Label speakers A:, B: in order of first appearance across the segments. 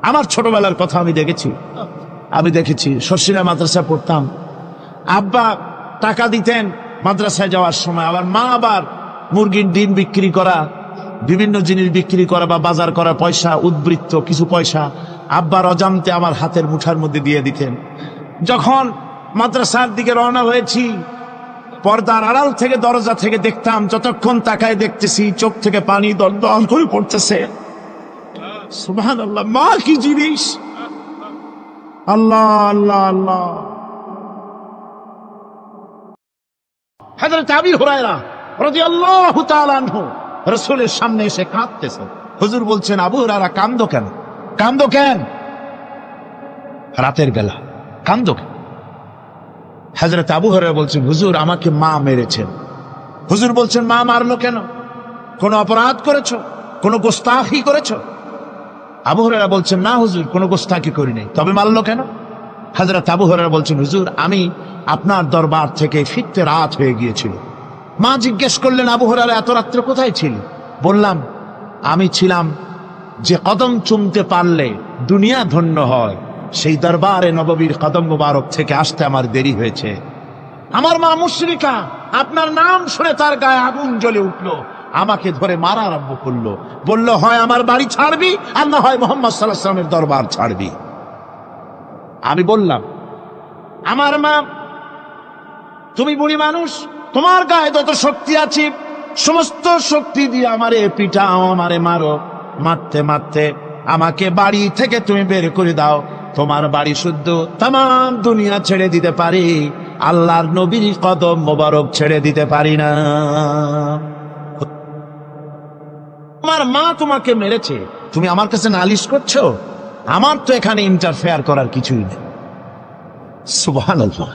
A: আমার ছোটবেলার কথা আমি দেখেছি শর্ষিনা মাদ্রাসা পড়তাম। আব্বা টাকা দিতেন মাদ্রাসায় যাওয়ার সময়, আবার মা আবার মুরগির ডিম বিক্রি করা, বিভিন্ন জিনিস বিক্রি করা বা বাজার করা পয়সা, উদ্বৃত্ত কিছু পয়সা আব্বার অজান্তে আমার হাতের মুঠার মধ্যে দিয়ে দিতেন। যখন মাদ্রাসার দিকে রওনা হয়েছি, পর্দার আড়াল থেকে দরজা থেকে দেখতাম, যতক্ষণ তাকায় দেখতেছি চোখ থেকে পানি দরদর করে পড়তেছে। সুবহানাল্লাহ, মা কি জিনিস! আল্লাহ আল্লাহ আল্লাহ। হযরত আবু হুরায়রা রাদিয়াল্লাহু তাআলা আনহু রাসূলের সামনে এসে কাঁদতেছে। হুজুর বলছেন, আবু হুরায়রা কাঁদো কেন? রাতের বেলা কাঁদো কেন? হযরত আবু হুরায়রা বলছেন, হুজুর আমাকে মা মেরেছেন। হুজুর বলছেন, মা মারলো কেন? কোন অপরাধ করেছো? কোন গোস্তাখি করেছো? আবু হুরায়রা বলছেন, না হুজুর, কোন গোস্তাখি করি নাই, তবে মারলো কেন? হযরত আবু হুরায়রা বলছেন, হুজুর আমি আপনার দরবার থেকে ফিরতে রাত হয়ে গিয়েছিল। মা জিজ্ঞেস করলেন, আবু হুরায়রা এত রাত্রে কোথায় ছিলি? বললাম, আমি ছিলাম যে কদম চুমতে পারলে দুনিয়া ধন্য হয়, সেই দরবারে নববীর কদম মুবারক থেকে আসতে আমার দেরি হয়েছে। আমার মা মুশরিকা, আপনার নাম শুনে তার গায়ে আগুন জ্বলে উঠলো, আমাকে ধরে মারা আরম্ভ করলো। বলল, হয় আমার বাড়ি ছাড়বি আর না হয় মুহাম্মদ সাল্লাল্লাহু আলাইহি ওয়াসাল্লামের দরবার ছাড়বি। আমি বললাম, আমার মা, তুমি বুড়ি মানুষ, তোমার গায়ে যত শক্তি আছে সমস্ত শক্তি দিয়ে আমারে পিটাও, আমারে মারো। মারতে মারতে আমাকে বাড়ি থেকে তুমি বের করে দাও। তোমার বাড়ি শুদ্ধ তামাম দুনিয়া ছেড়ে দিতে পারি, আল্লাহর নবীর কদম মোবারক ছেড়ে দিতে পারি না। তোমার মা তোমাকে মেরেছে, তুমি আমার কাছে নালিশ করছো? আমার তো এখানে ইন্টারফেয়ার করার কিছুই নেই। সুবহানাল্লাহ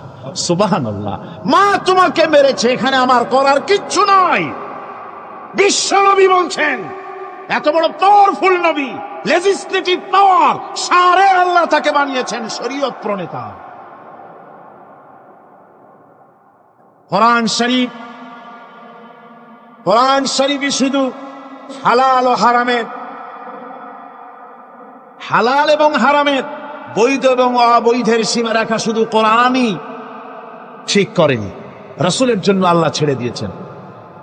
A: সুবহানাল্লাহ। মা তোমাকে মেরেছে, এখানে আমার করার কিচ্ছু নাই। বিশ্ব নবী বলছেন, এত বড় পাওয়ারফুল নবী, লেজিসলেটিভ পাওয়ার, সারে আল্লাহ তাকে বানিয়েছেন শরীয়ত প্রণেতা। কোরআন শরীফই শুধু হালাল ও হারামের, হালাল এবং হারামের, বৈধ এবং অবৈধের সীমা রাখা শুধু কোরআনই ঠিক করেনি, রাসূলের জন্য আল্লাহ ছেড়ে দিয়েছেন।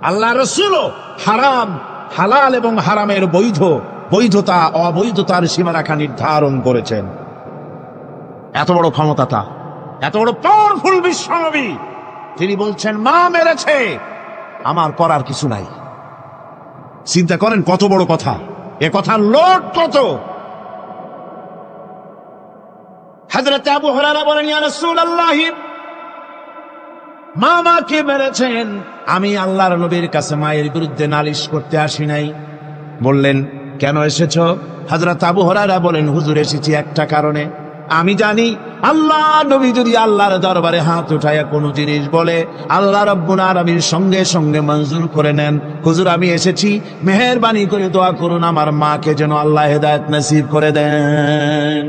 A: আল্লাহ রাসূলও হারাম, হালাল এবং হারামের বৈধতা অবৈধতার সীমারেখা নির্ধারণ করেছেন। এত বড় ক্ষমতাটা, এত বড় পাওয়ারফুল বিশ্বনবী, তিনি বলছেন মা মেরেছে, আমার করার কিছু নাই। চিন্তা করেন কত বড় কথা, এ কথার লোড কত। হযরত আবু হুরায়রা বলেন, ইয়া রাসূলুল্লাহ, মা মাকে মেরেছেন, আমি আল্লাহর নবীর কাছে মায়ের বিরুদ্ধে নালিশ করতে আসি নাই। বললেন, কেন এসেছো? হযরত আবু হুরায়রা বলেন, হুজুর এসেছি একটা কারণে। আমি জানি আল্লাহ নবী যদি আল্লাহর দরবারে হাত উঠায়া কোনো জিনিস বলে, আল্লাহ রাব্বুল আলামিন সঙ্গে সঙ্গে মঞ্জুর করে নেন। হুজুর আমি এসেছি, মেহেরবানি করে দোয়া করুন আমার মাকে যেন আল্লাহ হেদায়েত নসিব করে দেন।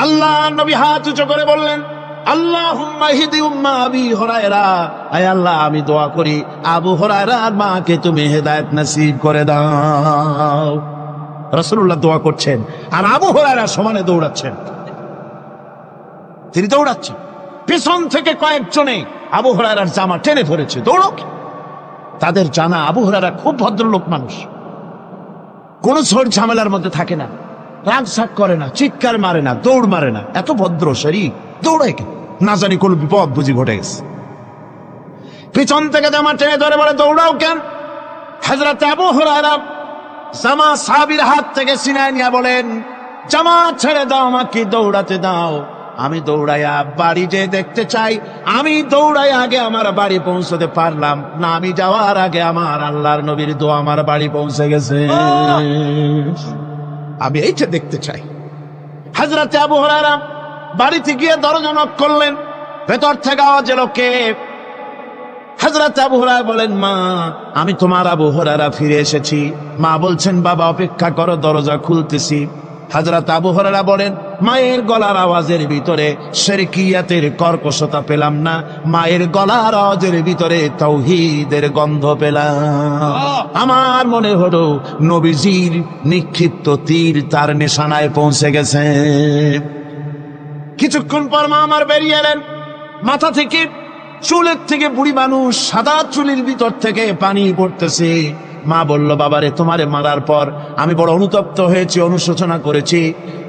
A: আল্লাহ নবী হাত উঁচু করে বললেন, আল্লাহুম্মা হিদি উম্মা আবি হুরায়রা, আয় আল্লাহ আমি দোয়া করি আবু হুরায়রার মাকে তুমি হেদায়েত নসিব করে দাও। রাসূলুল্লাহ দোয়া করছেন আর আবু হুরায়রা সমানে দৌড়াচ্ছেন। তিনি দৌড়াচ্ছেন, পেছন থেকে কয়েকজনে আবু হুরায়রার জামা টেনে ধরেছে, দৌড়ো। তাদের জানা আবু হুরায়রা খুব ভদ্রলোক মানুষ, কোন ঝড় ঝামেলার মধ্যে থাকে না, রাগ সাগ করে না, চিৎকার মারে না, দৌড় মারে না, এত ভদ্র শরীর, দৌড়ায় কেন? না জানি কোন বিপদ বুঝি ঘটে গেছে। পিছন থেকে জামা টেনে ধরে বলে, দৌড়াও কেন? হযরত আবু হুরায়রা জামা সাহাবীর হাত থেকে ছিনায় নিয়ে বলেন, জামা ছেড়ে দাও, আমাকে দৌড়াতে দাও। আমি দৌড়াইয়া বাড়ি যে দেখতে চাই, আমি দৌড়াই আগে আমার বাড়ি পৌঁছতে পারলাম না, আমি যাওয়ার আগে আমার আল্লাহর নবীর দোয়া আমার বাড়ি পৌঁছে গেছে, আমি এইটা দেখতে চাই। হযরত আবু হুরায়রা বাড়িতে গিয়ে দরজা নক করলেন, ভেতর থেকে আওয়াজ এলো, কে? হযরত আবু হুরায়রা বলেন, মা আমি তোমার আবু হুরায়রা ফিরে এসেছি। মা বলছেন, বাবা অপেক্ষা করো, দরজা খুলতেছি। হযরত আবু হুরায়রা বলেন, মায়ের গলার আওয়াজের ভিতরে শিরকিয়াতের কর্কশতা পেলাম না, মায়ের গলার আওয়াজের ভিতরে তাওহীদের গন্ধ পেলাম। আমার মনে হলো নবীজির নিক্ষিপ্ত তীর তার নিশানায় পৌঁছে গেছে। কিছুক্ষণ পর মা আমার বেরিয়ে এলেন। মাথা থেকে, চুলের থেকে বুড়ি মানুষ, সাদা চুলের ভিতর থেকে পানি পড়তেছে। মা বলল, বাবারে, তোমারে মারার পর আমি বড় অনুতপ্ত হয়েছি, অনুশোচনা করেছি,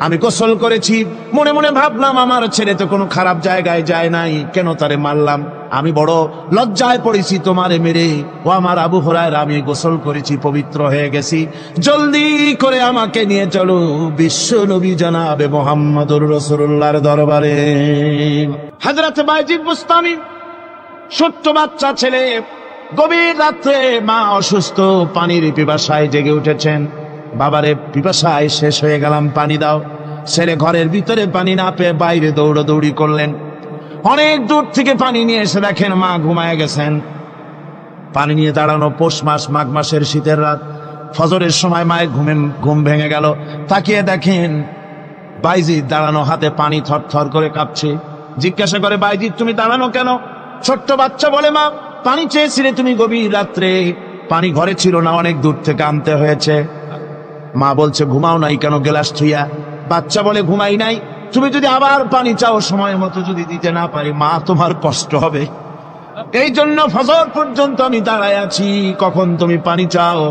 A: আমি গোসল করেছি। মনে মনে ভাবলাম আমার ছেলে তো কোনো খারাপ জায়গায় যায় নাই, কেন তারে মারলাম? আমি বড় লজ্জায় পড়েছি তোমারে মেরে। ও আমার আবু হুরায়রা, আমি গোসল করেছি, পবিত্র হয়ে গেছি, জলদি করে আমাকে নিয়ে চলো বিশ্ব নবী জনাবে মুহাম্মদুর রাসূলুল্লাহর দরবারে। হযরত বাইজিদ বুস্তামি, ছোট্ট বাচ্চা ছেলে, গভীর রাত্রে মা অসুস্থ, পানির পিপাসায় জেগে উঠেছেন। বাবারে, পিপাসায় শেষ হয়ে গেলাম, পানি দাও। ছেলে ঘরের ভিতরে পানি না পেয়ে বাইরে দৌড়াদৌড়ি করলেন। অনেক দূর থেকে পানি নিয়ে এসে দেখেন মা ঘুমায় গেছেন। পানি নিয়ে দাঁড়ানো পৌষ মাস, মাঘ মাসের শীতের রাত, ফজরের সময় মায়ের ঘুম ভেঙে গেল। তাকিয়ে দেখেন বাইজিদ দাঁড়ানো, হাতে পানি থরথর করে কাঁপছে। জিজ্ঞাসা করে, বাইজিদ, তুমি দাঁড়ানো কেন? ছোট্ট বাচ্চা বলে, মা, পানি চেয়েছিলে তুমি গভীর রাত্রে, পানি ঘরে ছিল না, অনেক দূর থেকে আনতে হয়েছে। মা বলছে, ঘুমাও নাই কেন গ্লাস ছুঁয়া? বাচ্চা বলে, ঘুমাই নাই। তুমি যদি আবার পানি চাও, সময় মতো যদি দিতে না পারি, মা, তোমার কষ্ট হবে। এই জন্য ফজর পর্যন্ত আমি দাঁড়ায় আছি, কখন তুমি পানি চাও।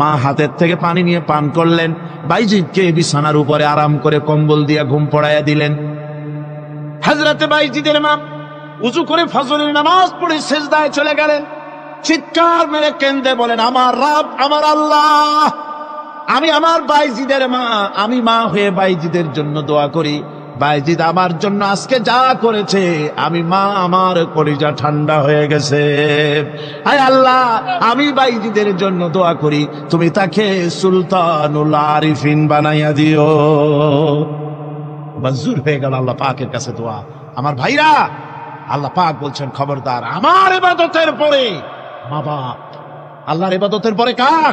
A: মা হাতের থেকে পানি নিয়ে পান করলেন। বাইজিদকে বিছানার উপরে আরাম করে কম্বল দিয়ে ঘুম পড়াইয়া দিলেন। হযরতে বাইজিদের মা উযু করে ফজরের নামাজ পড়ে সিজদায় চলে গেলেন। চিৎকার মেরে কেঁদে বলেন, আমার রব, আমার আল্লাহ, আমি আমার বাইজিদের মা, আমি মা হয়ে বাইজিদের জন্য দোয়া করি। বাইজিদ আমার জন্য আজকে যা করেছে, আমি মা, আমার কলিজা ঠান্ডা হয়ে গেছে। আয় আল্লাহ, আমি বাইজিদের জন্য দোয়া করি, তুমি তাকে সুলতানুল আরিফিন বানাইয়া দিও। মঞ্জুর হয়ে গেল আল্লাহ পাকের কাছে দোয়া। আমার ভাইরা, আল্লাহ পাক বলছেন, খবরদার, আমার ইবাদতের পরে মা বাপ। আল্লাহর ইবাদতের পরে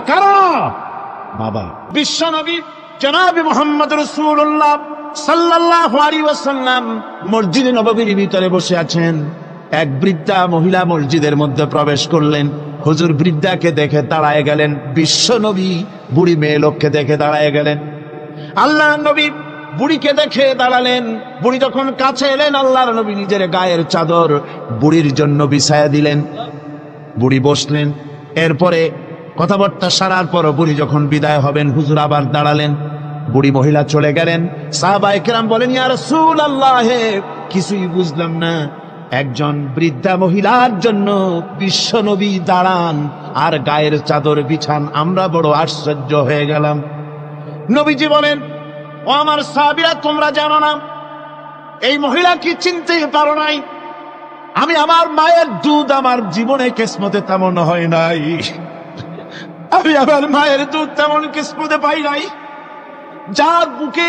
A: কারা? মা বাপ। বিশ্ব নবী জনাবে মুহাম্মদ রাসূলুল্লাহ সাল্লাল্লাহু আলাইহি ওয়াসাল্লাম মসজিদে নববীর ভিতরে বসে আছেন। এক বৃদ্ধা মহিলা মসজিদের মধ্যে প্রবেশ করলেন। হুজুর বৃদ্ধাকে দেখে দাঁড়ায় গেলেন। বিশ্ব নবী বুড়ি মেয়ে লোককে দেখে দাঁড়ায় গেলেন। আল্লাহ নবী বুড়িকে দেখে দাঁড়ালেন। বুড়ি যখন কাছে এলেন, আল্লাহর নবী নিজের গায়ের চাদর বুড়ির জন্য বিছায়া দিলেন। বুড়ি বসলেন। এরপরে কথাবার্তা সারার পর বুড়ি যখন বিদায় হবেন, হুজুর আবার দাঁড়ালেন। বুড়ি মহিলা চলে গেলেন। সাহাবায়ে কেরাম বলেন, ইয়া রাসূলুল্লাহ, কিছুই বুঝলাম না, একজন বৃদ্ধা মহিলার জন্য বিশ্ব নবী দাঁড়ান আর গায়ের চাদর বিছান, আমরা বড় আশ্চর্য হয়ে গেলাম। নবীজি বলেন, ও আমার সাহাবীরা, তোমরা জানো না এই মহিলা কি চিনতে পারো নাই? আমি আমার মায়ের দুধ আমার জীবনে কিসমতে তেমন হয় নাই, আমি আমার মায়ের দুধ তেমন কিসমতে পাই নাই। যার বুকে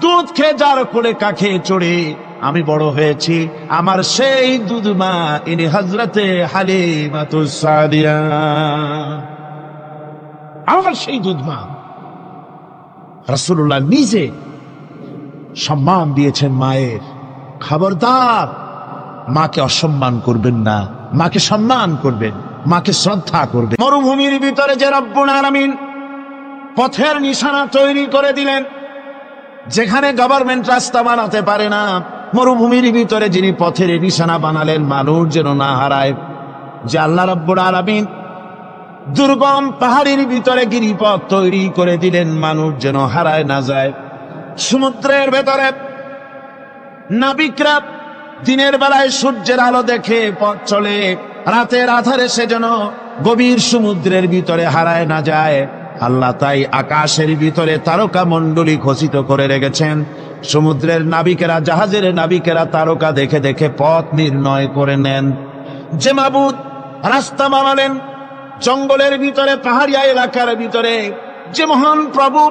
A: দুধ খেয়ে, যার কোলে কাখে চড়ে আমি বড় হয়েছি, আমার সেই দুধ মা, ইনি হযরতে হালিমাতুস সাদিয়া, আমার সেই দুধ মা। রাসূলুল্লাহ নিজে সম্মান দিয়েছেন মায়ের। খবরদার, মাকে অসম্মান করবেন না, মাকে সম্মান করবেন, মাকে শ্রদ্ধা করবেন। মরুভূমির ভিতরে যে রব্বুল আলামিন পথের নিশানা তৈরি করে দিলেন, যেখানে গভর্নমেন্ট রাস্তা বানাতে পারে না, মরুভূমির ভিতরে যিনি পথের নিশানা বানালেন মানুষ যেন না হারায়, যে আল্লাহ রব্বুল আলামিন দুর্গম পাহাড়ের ভিতরে গিরিপথ তৈরি করে দিলেন মানুষ যেন হারায় না যায়। সমুদ্রের ভেতরে নাবিকরা দিনের বেলায় সূর্যের আলো দেখে পথ চলে, রাতের আধারে সে যেন গভীর সমুদ্রের ভিতরে হারায় না যায়। আল্লাহ তাই আকাশের ভিতরে তারকা মণ্ডলী খচিত করে রেখেছেন। সমুদ্রের নাবিকেরা, জাহাজের নাবিকেরা তারকা দেখে দেখে পথ নির্ণয় করে নেন। যে মাবুদ রাস্তা বানালেন জঙ্গলের ভিতরে, পাহাড়িয়া এলাকার ভিতরে, যে মহান প্রভু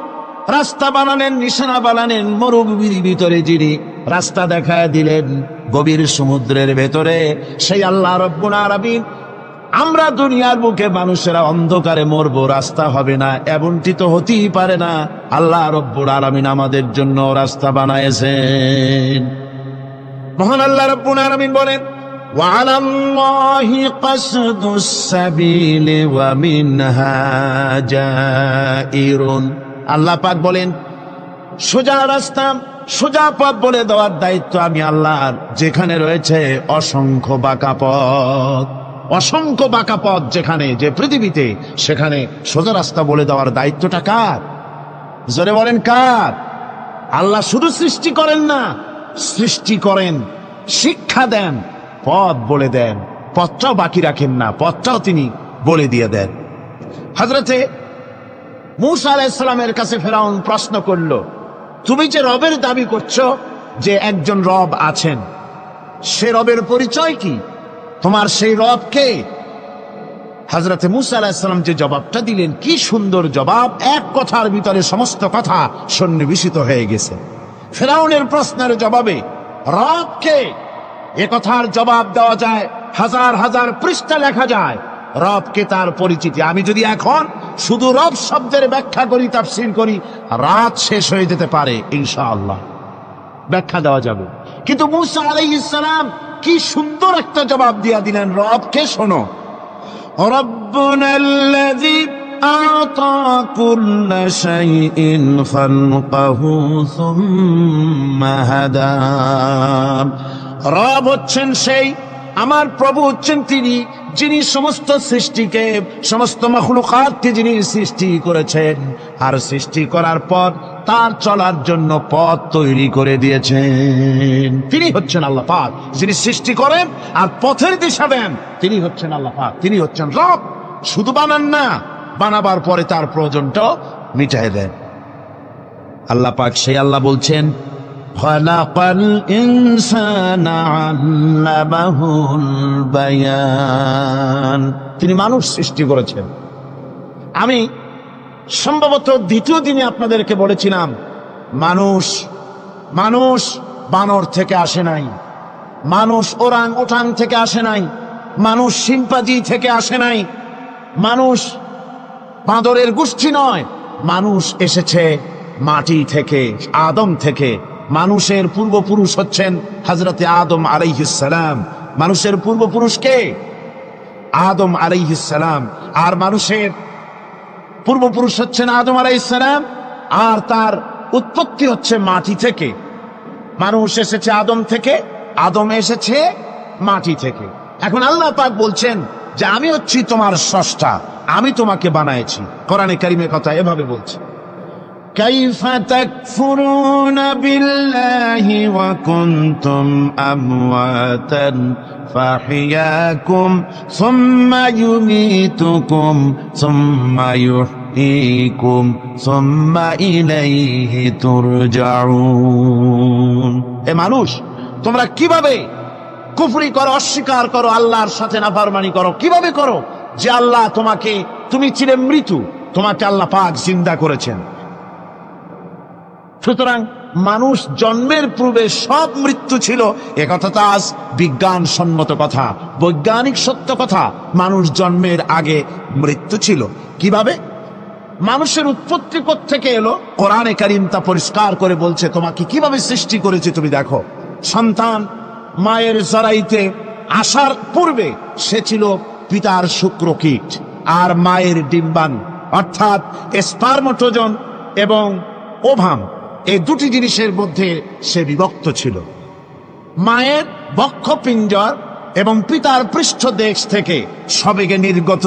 A: রাস্তা বানালেন, নিশানা বানালেন মরুভূমির ভিতরে, যিনি রাস্তা দেখায় দিলেন গভীর সমুদ্রের ভেতরে, সেই আল্লাহ রব্বুল আলামিন আমরা দুনিয়ার বুকে মানুষেরা অন্ধকারে মরবো, রাস্তা হবে না, এমনটি তো হতেই পারে না। আল্লাহ রব্বুল আলামিন আমাদের জন্য রাস্তা বানায়েছেন। মহান আল্লাহ রব্বুল আলামিন বলেন, وعلى الله قصد السبيل ومنها جائر। আল্লাহ পাক বলেন, সোজা রাস্তা, সোজা পথ বলে দেওয়ার দায়িত্ব আমি আল্লাহর। যেখানে রয়েছে অসংখ্য বাঁকা পথ, অসংখ্য বাঁকা পথ যেখানে, যে পৃথিবীতে, সেখানে সোজা রাস্তা বলে দেওয়ার দায়িত্বটা কার? জোরে বলেন কার? আল্লাহ শুধু সৃষ্টি করেন না, সৃষ্টি করেন, শিক্ষা দেন, পথ বলে দেন, পথটাও বাকি রাখেন না, পথটাও তিনি বলে দিয়ে দেন। হযরতে মূসা আলাইহিস সালামের কাছে ফেরাউন প্রশ্ন করল, তুমি যে রবের দাবি করছো, যে একজন রব আছেন, সে রবের পরিচয় কি? তোমার সেই রব কে? হযরতে মূসা আলাইহিস সালাম যে জবাবটা দিলেন, কি সুন্দর জবাব! এক কথার ভিতরে সমস্ত কথা সন্নিবেশিত হয়ে গেছে। ফেরাউনের প্রশ্নের জবাবে রব কে, এ কথার জবাব দেওয়া যায়, হাজার হাজার পৃষ্ঠা লেখা যায়। রবকে, তার পরিচিতি। আমি যদি এখন শুধু রব শব্দের ব্যাখ্যা করি, তাফসীর করি, রাত শেষ হয়ে যেতে পারে, ইনশাআল্লাহ ব্যাখ্যা দেওয়া যাবে। কিন্তু মূসা আলাইহিস সালাম কি সুন্দর একটা জবাব দিয়া দিলেন। রবকে শোনো, রব্বুনাল্লাযী আ'তা কুল্লা শাইইন খালকাহু সুম্মা হাদা। রব হচ্ছেন সেই, আমার প্রভু হচ্ছেন তিনি, যিনি সমস্ত সৃষ্টিকে, সমস্ত মাখলুকাতকে যিনি সৃষ্টি করেছেন, আর সৃষ্টি করার পর তার চলার জন্য পথ তৈরি করে দিয়েছেন। তিনি হচ্ছেন আল্লাহ পাক, যিনি সৃষ্টি করেন আর পথের দিশা দেন। তিনি হচ্ছেন আল্লাহ পাক, তিনি হচ্ছেন রব। শুধু বানান না, বানাবার পরে তার প্রয়োজনটাও মিটাই দেন। আল্লাহ পাক সেই আল্লাহ বলছেন, খালাকাল ইনসানা আল্লামাহুল বায়ান। তিনি মানুষ সৃষ্টি করেছেন। আমি সম্ভবত দ্বিতীয় দিনে আপনাদেরকে বলেছিলাম, মানুষ বানর থেকে আসে নাই, মানুষ ওরাং ওটাং থেকে আসে নাই, মানুষ শিম্পাঞ্জি থেকে আসে নাই, মানুষ বাঁদরের গোষ্ঠী নয়, মানুষ এসেছে মাটি থেকে, আদম থেকে। মানুষের পূর্বপুরুষ হচ্ছেন হযরতে আদম আলাইহিস সালাম। মানুষের পূর্বপুরুষ কে? আদম আলাইহিস সালাম। আর মানুষের পূর্বপুরুষ হচ্ছেন আদম আলাইহিস সালাম, আর তার উৎপত্তি হচ্ছে মাটি থেকে। মানুষ এসেছে আদম থেকে, আদম এসেছে মাটি থেকে। এখন আল্লাহ পাক বলছেন যে আমি হচ্ছি তোমার স্রষ্টা, আমি তোমাকে বানাইছি। কোরআনে কারীমের কথা এভাবে বলছে, কাইফা তাকফুরুনা বিল্লাহি ওয়া কুনতুম আমওয়াতান ফাহিয়াকুম সুম্মা ইউমীতুকুম সুম্মা ইউহয়ীকুম সুম্মা ইলাইহি তুরজাউন। এ মানুষ, তোমরা কিভাবে কুফরি করো, অস্বীকার করো, আল্লাহর সাথে নাফরমানি করো? কিভাবে করো যে আল্লাহ তোমাকে, তুমি ছিলে মৃত্যু, তোমাকে আল্লাহ পাক জিন্দা করেছেন। সুতরাং মানুষ জন্মের পূর্বে সব মৃত্যু ছিল, এ কথা তো আজ বিজ্ঞান সম্মত কথা, বৈজ্ঞানিক সত্য কথা। মানুষ জন্মের আগে মৃত্যু ছিল। কিভাবে? মানুষের উৎপত্তি কোত্থেকে এলো? কোরআনে কারীম তা পরিষ্কার করে বলছে, তোমাকে কিভাবে সৃষ্টি করেছে তুমি দেখো। সন্তান মায়ের জরাইতে আসার পূর্বে সে ছিল পিতার শুক্রকীট আর মায়ের ডিম্বাণু, অর্থাৎ স্পার্মটোজন এবং ওভাম, এই দুটি জিনিসের মধ্যে সে বিভক্ত ছিল। মায়ের বক্ষপিঞ্জর এবং পিতার পৃষ্ঠদেশ থেকে সবেগে নির্গত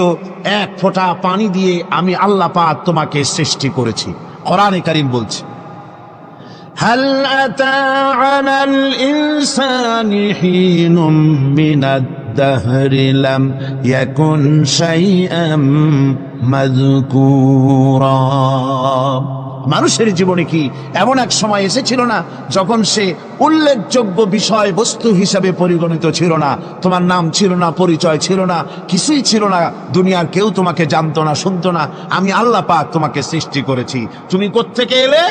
A: এক ফোঁটা পানি দিয়ে আমি আল্লাহ পাক তোমাকে সৃষ্টি করেছি। কোরআনে কারীম বলছে, হাল আতা আলাল ইনসানি হিনুম মিনাদ দাহরি লাম ইয়াকুন শাইআম মাযকুরা। মানুষের জীবনে কি এমন এক সময় এসেছিল না যখন সে উল্লেখযোগ্য বিষয় বস্তু হিসাবে পরিগণিত ছিল না? তোমার নাম ছিল না, পরিচয় ছিল না, কিছুই ছিল না, দুনিয়ার কেউ তোমাকে জানতো না, শুনতো না। আমি আল্লাহ পাক তোমাকে সৃষ্টি করেছি। তুমি কোত্থেকে এলে?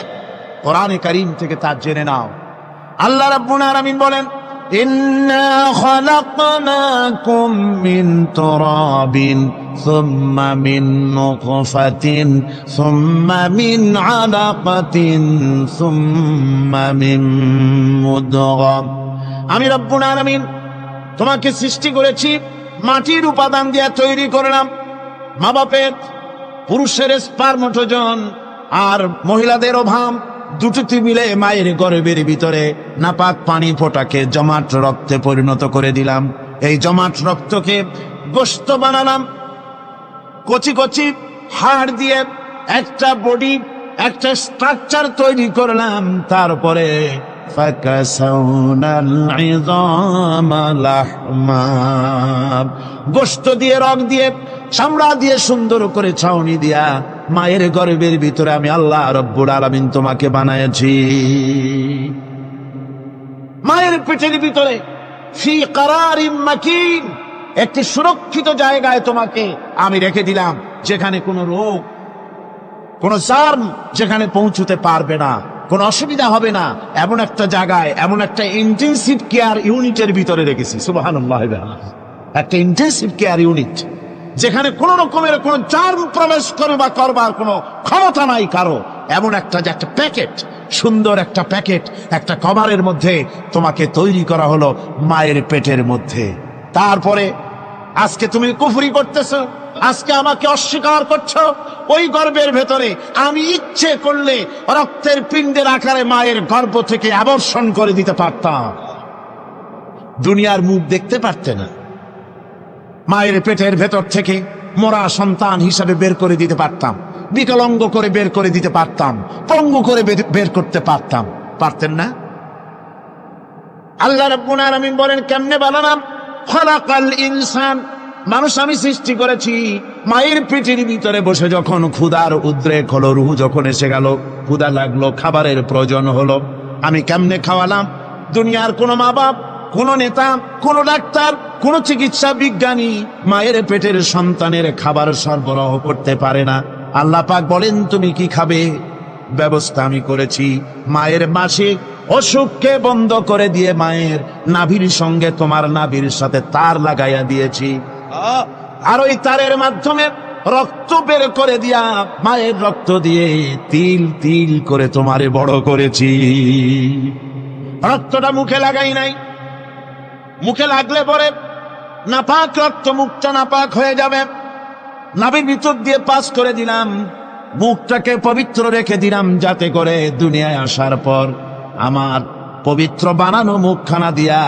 A: কোরআনে কারীম থেকে তা জেনে নাও। আল্লাহ রাব্বুল আলামিন বলেন, إنا خلقناكم من تراب ثم من نطفة ثم من علقة ثم من مضغة আমি রব্বুল আলামিন তোমাকে সৃষ্টি করেছি মাটির উপাদান দিয়ে তৈরি করলাম। মা বাপের পুরুষের স্পার্মটোজন আর মহিলাদের ওভাম দুটোতে মিলে মায়ের গর্ভের ভিতরে নাপাক পানি ফোটাকে জমাট রক্তে পরিণত করে দিলাম। এই জমাট রক্তকে গোশত বানালাম, কচি কচি হাড় দিয়ে একটা বডি, একটা স্ট্রাকচার তৈরি করলাম। তারপরে গোশত দিয়ে, রগ দিয়ে, চামড়া দিয়ে সুন্দর করে ছাউনি দিয়া মায়ের গর্ভের ভিতরে আমি আল্লাহ রব্বুল আলামিন তোমাকে বানাইছি। মায়ের পেটের ভিতরে ফি কারারিম মাকিন, একটি সুরক্ষিত জায়গায় তোমাকে আমি রেখে দিলাম, যেখানে কোনো রোগ, কোনো জার্ম যেখানে পৌঁছতে পারবে না, কোনো অসুবিধা হবে না। এমন একটা জায়গায়, এমন একটা ইন্টেনসিভ কেয়ার ইউনিটের ভিতরে রেখেছি। সুবহানাল্লাহ, একটা ইন্টেনসিভ কেয়ার ইউনিট যেখানে কোন রকমের কোন জার্ম প্রবেশ করবার কোনো ক্ষমতা নাই কারো। এমন একটা যে একটা প্যাকেট, সুন্দর একটা প্যাকেট, একটা কভারের মধ্যে তোমাকে তৈরি করা হলো মায়ের পেটের মধ্যে। তারপরে আজকে তুমি কুফরি করতেছো, আজকে আমাকে অস্বীকার করছো। ওই গর্ভের ভেতরে আমি ইচ্ছে করলে রক্তের পিণ্ডের আকারে মায়ের গর্ভ থেকে আবর্ষণ করে দিতে পারতাম, দুনিয়ার মুখ দেখতে পারতে না। মায়ের পেটের ভেতর থেকে মরা সন্তান হিসাবে বের করে দিতে পারতাম, বিকলাঙ্গ করে বের করে দিতে পারতাম, পঙ্গু করে বের করতে পারতাম। পারতেন না? আল্লাহ রাব্বুল আলামিন বলেন কেমনে বানালাম? খলাকাল ইনসান, মানুষ আমি সৃষ্টি করেছি মায়ের পেটের ভিতরে বসে। যখন ক্ষুধার উদ্রেক হলো, রুহ যখন এসে গেল, ক্ষুধা লাগলো, খাবারের প্রয়োজন হলো, আমি কেমনে খাওয়ালাম? দুনিয়ার কোনো মা বাপ, কোন নেতা, কোন ডাক্তার, কোন চিকিৎসা বিজ্ঞানী মায়ের পেটের সন্তানের খাবার সরবরাহ করতে পারে না। আল্লাহ পাক বলেন তুমি কি খাবে? ব্যবস্থা আমি করেছি। মায়ের মাসিক অসুখকে বন্ধ করে দিয়ে মায়ের নাভির সঙ্গে তোমার নাভির সাথে তার লাগাইয়া দিয়েছি, আর ওই তারের মাধ্যমে রক্ত বের করে দিয়া মায়ের রক্ত দিয়ে তিল তিল করে তোমারে বড় করেছি। রক্তটা মুখে লাগাই নাই, মুখে লাগলে পরে নাপাক রক্ত, মুখটা নাপাক হয়ে যাবে। নাভির ভিতর দিয়ে পাস করে দিলাম, মুখটাকে পবিত্র রেখে দিলাম, যাতে করে দুনিয়ায় আসার পর আমার পবিত্র বানানো মুখখানা দিয়া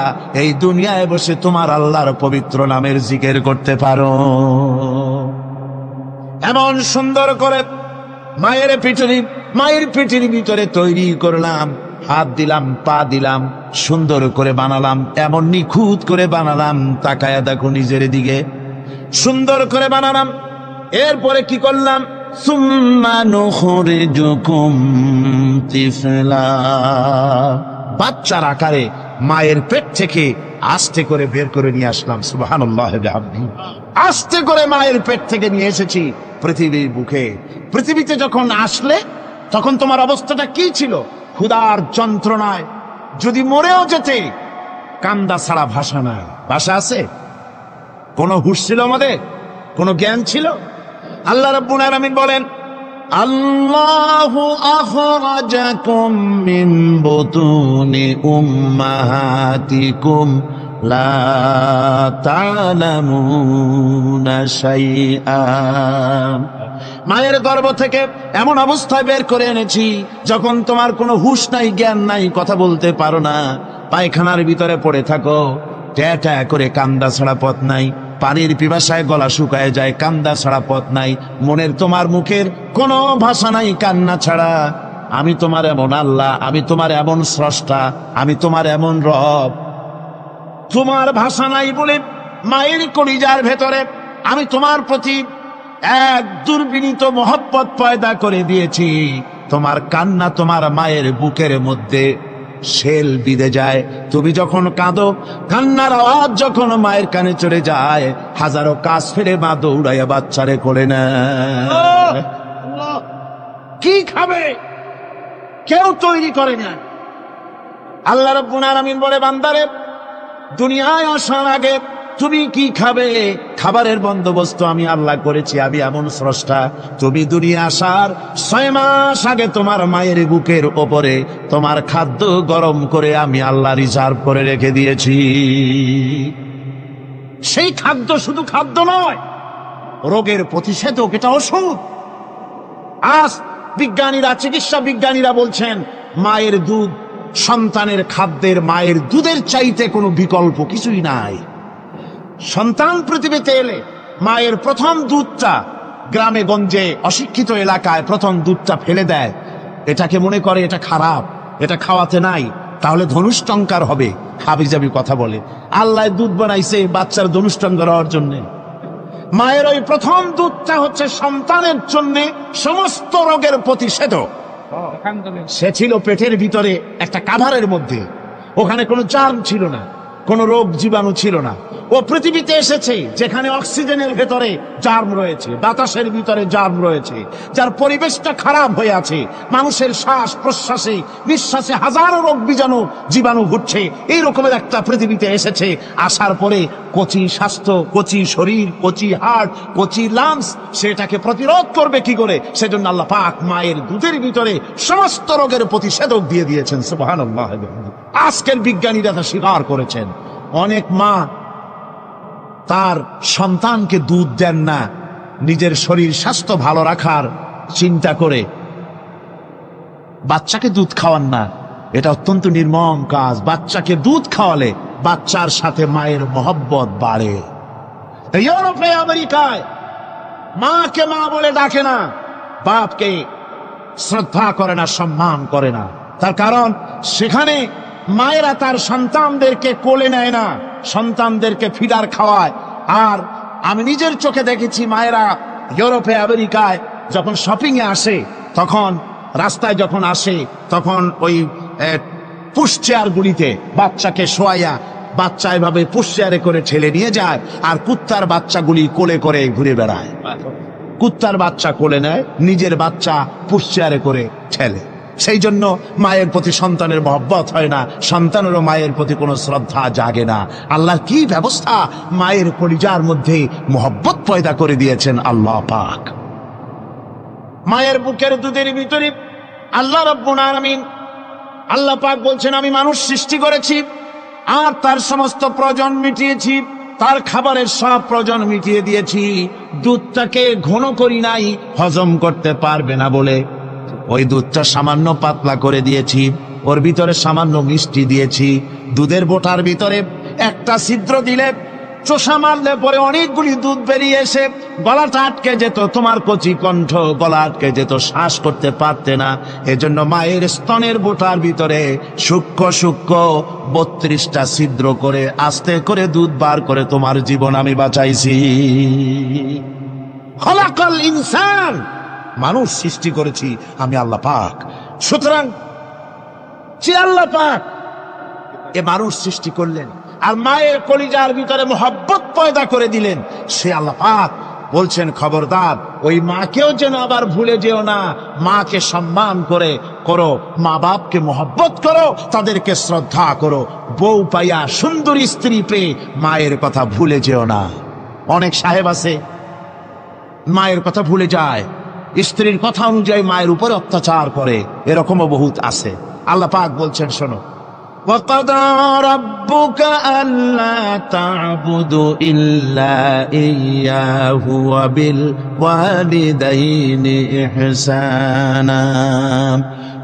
A: এই দুনিয়ায় বসে তোমার আল্লাহর পবিত্র নামের জিকির করতে পারো। এমন সুন্দর করে মায়ের পিঠের ভিতরে তৈরি করলাম, হাত দিলাম, পা দিলাম, সুন্দর করে বানালাম, এমন নিখুঁত করে বানালাম, তাকায়া দেখো নিজের দিকে, সুন্দর করে বানালাম। এরপরে কি করলাম? সুম্মা নুখরিজুকুম তিফলা, বাচ্চার আকারে মায়ের পেট থেকে আস্তে করে বের করে নিয়ে আসলাম। সুবহানাল্লাহ, আস্তে করে মায়ের পেট থেকে নিয়ে এসেছি পৃথিবীর বুকে। পৃথিবীতে যখন আসলে তখন তোমার অবস্থাটা কি ছিল? ক্ষুধার যন্ত্রণায় যদি মরেও যেতে, কান্দা ছাড়া ভাষা নাই। ভাষা আছে? কোন হুঁশ ছিল আমাদের? কোন জ্ঞান ছিল? আল্লাহ রাব্বুল আলামিন বলেন আল্লাহু আখরাজাকুম মিন বুতুনি উম্মাহাতিকুম লা তা'লামুনা শাইআ, মায়ের গর্ভ থেকে এমন অবস্থায় বের করে এনেছি যখন তোমার কোনো হুঁশ নাই, জ্ঞান নাই, কথা বলতে পারো না, পায়খানার ভিতরে পড়ে থাকো, ট্যা ট্যা করে কান্দা ছাড়া পথ নাই, পানির পিপাসায় গলা শুকায় যায়, কান্দা ছাড়া পথ নাই, মনের তোমার মুখের কোনো ভাষা নাই কান্না ছাড়া। আমি তোমার এমন আল্লাহ, আমি তোমার এমন স্রষ্টা, আমি তোমার এমন রব। তোমার ভাষা নাই বলে মায়ের কলিজার ভেতরে আমি তোমার প্রতি এক দুর্বিনীত মহব্বত পয়দা করে দিয়েছি। তোমার কান্না তোমার মায়ের বুকের মধ্যে শেল বিঁধে যায়। তুমি যখন কাঁদো, কান্নার আওয়াজ যখন মায়ের কানে চলে যায়, হাজারো কাজ ফেলে মা দৌড়াইয়া বাচ্চারে করে না। কি খাবে কেউ তৈরি করে না। আল্লাহ রাব্বুল আলামিন বলে বান্দারে দুনিয়ায় আসার আগে তুমি কি খাবে, খাবারের বন্দোবস্ত আমি আল্লাহ করেছি। আমি এমন স্রষ্টা, তুমি দুনিয়া আসার 6 মাস আগে তোমার মায়ের বুকের ওপরে তোমার খাদ্য গরম করে আমি আল্লাহ রিজার্ভ করে রেখে দিয়েছি। সেই খাদ্য শুধু খাদ্য নয়, রোগের প্রতিষেধক, এটা ওষুধ। আজ বিজ্ঞানীরা, চিকিৎসা বিজ্ঞানীরা বলছেন মায়ের দুধ সন্তানের খাদ্যের, মায়ের দুধের চাইতে কোনো বিকল্প কিছুই নাই। সন্তান পৃথিবীতে এলে মায়ের প্রথম দুধটা, গ্রামে গঞ্জে অশিক্ষিত এলাকায় প্রথম দুধটা ফেলে দেয়, এটাকে মনে করে এটা খারাপ, এটা খাওয়াতে নাই, তাহলে ধনুষ্টঙ্কার হবে। হাবিজাবি কথা বলে। আল্লাহ দুধ বানাইছে বাচ্চার ধনুষ্টঙ্কার হওয়ার জন্য। মায়ের ওই প্রথম দুধটা হচ্ছে সন্তানের জন্য সমস্ত রোগের প্রতিষেধক। সে ছিল পেটের ভিতরে একটা কাভারের মধ্যে, ওখানে কোনো জার্ম ছিল না, কোনো রোগ জীবাণু ছিল না। ও পৃথিবীতে এসেছে যেখানে অক্সিজেনের ভেতরে জার্ম রয়েছে, বাতাসের ভিতরে জার্ম রয়েছে, যার পরিবেশটা খারাপ হয়ে আছে। মানুষের শ্বাস প্রশ্বাসে নিঃশ্বাসে হাজারো রোগ জীবাণু ঘুরছে। এই রকমের একটা পৃথিবীতে এসেছে। আসার পরে কচি স্বাস্থ্য, কচি শরীর, কচি হার্ট, কচি লাংস, সেটাকে প্রতিরোধ করবে কি করে? সেজন্য আল্লাহ পাক মায়ের দুধের ভিতরে সমস্ত রোগের প্রতিষেধক দিয়ে দিয়েছেন। সুবহানাল্লাহ। আজকের বিজ্ঞানীরা তা স্বীকার করেছেন। অনেক মা তার সন্তানকে দুধ দেন না, নিজের শরীর স্বাস্থ্য ভালো রাখার চিন্তা করে বাচ্চাকে দুধ খাওয়ান না। এটা অত্যন্ত নির্মম কাজ। বাচ্চাকে দুধ খাওয়ালে বাচ্চার সাথে মায়ের মহব্বত বাড়ে। ইউরোপে, আমেরিকায় মাকে মা বলে ডাকে না, বাপকে শ্রদ্ধা করে না, সম্মান করে না। তার কারণ সেখানে মায়েরা তার সন্তানদেরকে কোলে নেয় না, সন্তানদেরকে ফিডার খাওয়ায়। আর আমি নিজের চোখে দেখেছি মায়েরা ইউরোপে, আমেরিকায় যখন শপিং এ আসে, তখন রাস্তায় যখন আসে, তখন ওই পুশ চেয়ার গুলিতে বাচ্চাকে শোয়াইয়া বাচ্চা এভাবে পুশ চেয়ারে করে ঠেলে নিয়ে যায়, আর কুত্তার বাচ্চাগুলি কোলে করে ঘুরে বেড়ায়। কুত্তার বাচ্চা কোলে নেয়, নিজের বাচ্চা পুশ চেয়ারে করে ঠেলে। সেই জন্য মায়ের প্রতি সন্তানের মহব্বত হয় না, সন্তানেরও মায়ের প্রতি কোনো শ্রদ্ধা জাগে না। আল্লাহর কি ব্যবস্থা! মায়ের কলিজার মধ্যে মহব্বত পয়দা করে দিয়েছেন আল্লাহ পাক। মায়ের বুকের দুধের ভিতরে আল্লাহ রাব্বুল আলামিন, আল্লাহ পাক বলছেন, আমি মানুষ সৃষ্টি করেছি আর তার সমস্ত প্রয়োজন মিটিয়েছি, তার খাবারের সব প্রয়োজন মিটিয়ে দিয়েছি। দুধটাকে ঘন করি নাই হজম করতে পারবে না বলে, ওই দুধটা সামান্য পাতলা করে দিয়েছি, ওর ভিতরে সামান্য মিষ্টি দিয়েছি। দুধের বোটার ভিতরে একটা ছিদ্র দিলে, চোষা মারলে পরে অনেকগুলি দুধ বেরিয়ে এসে গলাটা আটকে যেত, তোমার কচি কণ্ঠ গলা আটকে যেত, শ্বাস করতে পারতে না। এজন্য মায়ের স্তনের বোটার ভিতরে সূক্ষ্ম সূক্ষ্ম 32টা ছিদ্র করে আস্তে করে দুধ বার করে তোমার জীবন আমি বাঁচাইছি। খলাকাল ইনসান, মানুষ সৃষ্টি করেছি আমি আল্লাহ পাক। সুতরাং যে আল্লাহ পাক এ মানুষ সৃষ্টি করলেন আর মায়ের কলিজার ভিতরে মহব্বত পয়দা করে দিলেন, সে আল্লাহ পাক বলছেন, খবরদার ওই মাকেও যেন আবার ভুলে যেও না। মাকে সম্মান করো, মা বাপকে মহব্বত করো, তাদেরকে শ্রদ্ধা করো। বউ পাইয়া, সুন্দরী স্ত্রী পেয়ে মায়ের কথা ভুলে যেও না। অনেক সাহেব আছে মায়ের কথা ভুলে যায়, স্ত্রীর কথা অনুযায়ী মায়ের উপরে অত্যাচার করে, এরকমও বহুত আছে। আল্লাহ পাক বলছেন, শোনো, وَقَضَى رَبُّكَ أَلَّا تَعْبُدُوا إِلَّا إِيَّاهُ وَبِالْوَالِدَيْنِ إِحْسَانًا।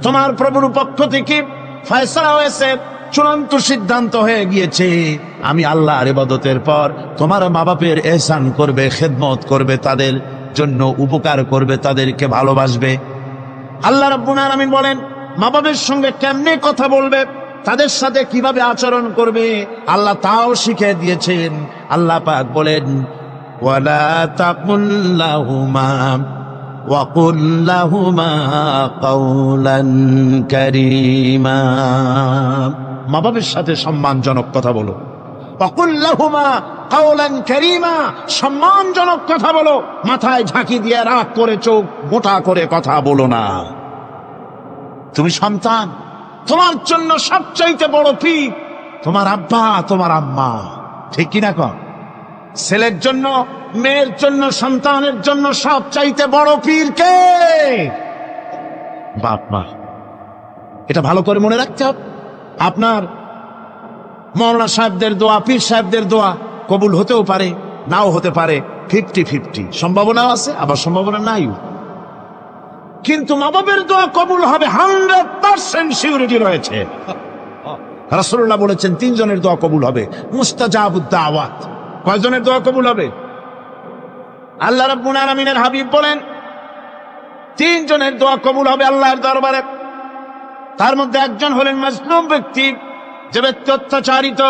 A: তোমার প্রভুর পক্ষ থেকে ফয়সালা হয়েছে, চূড়ান্ত সিদ্ধান্ত হয়ে গিয়েছে, আমি আল্লাহর ইবাদতের পর তোমার মা বাপের ইহসান করবে, খেদমত করবে, তাদের জন্য উপকার করবে, তাদেরকে ভালোবাসবে। আল্লাহ রাব্বুল আলামিন বলেন, মা বাবার সঙ্গে কেমনে কথা বলবে, তাদের সাথে কিভাবে আচরণ করবে, আল্লাহ তাও শিখিয়ে দিয়েছেন। আল্লাহ পাক বলেন, ওয়ালা তাকুল লাহুমা ওয়াকুল লাহুমা কাওলান কারীমা। মা বাবার সাথে সম্মানজনক কথা বলো। ওয়াকুল লাহুমা কাওলান কারীমা, সম্মানজনক কথা বলো। মাথায় ঝাঁকি দিয়ে রাগ করে চোখ মোটা করে কথা বলো না। তুমি সন্তান, তোমার জন্য সবচাইতে বড় পীর তোমার আব্বা, তোমার আম্মা, ঠিক কিনা কন? ছেলের জন্য, মেয়ের জন্য, সন্তানের জন্য সব চাইতে বড় পীর কে? বাপ মা। এটা ভালো করে মনে রাখতে হবে। আপনার মৌলানা সাহেবদের দোয়া, পীর সাহেবদের দোয়া কবুল হতেও পারে, নাও হতে পারে, 50-50 সম্ভাবনাও আছে, আবার সম্ভাবনা নাই। কিন্তু মা বাবের দোয়া কবুল হবে 100% সিউরিটি রয়েছে। রাসূলুল্লাহ বলেছেন 3 জনের দোয়া কবুল হবে, মুস্তাজাবুদ দাওয়াত। কয়জনের দোয়া কবুল হবে? আল্লাহ রাব্বুল আলামিনের হাবিব বলেন 3 জনের দোয়া কবুল হবে আল্লাহর দরবারে। তার মধ্যে একজন হলেন মাজলুম ব্যক্তি, যে ব্যক্তি অত্যাচারিত,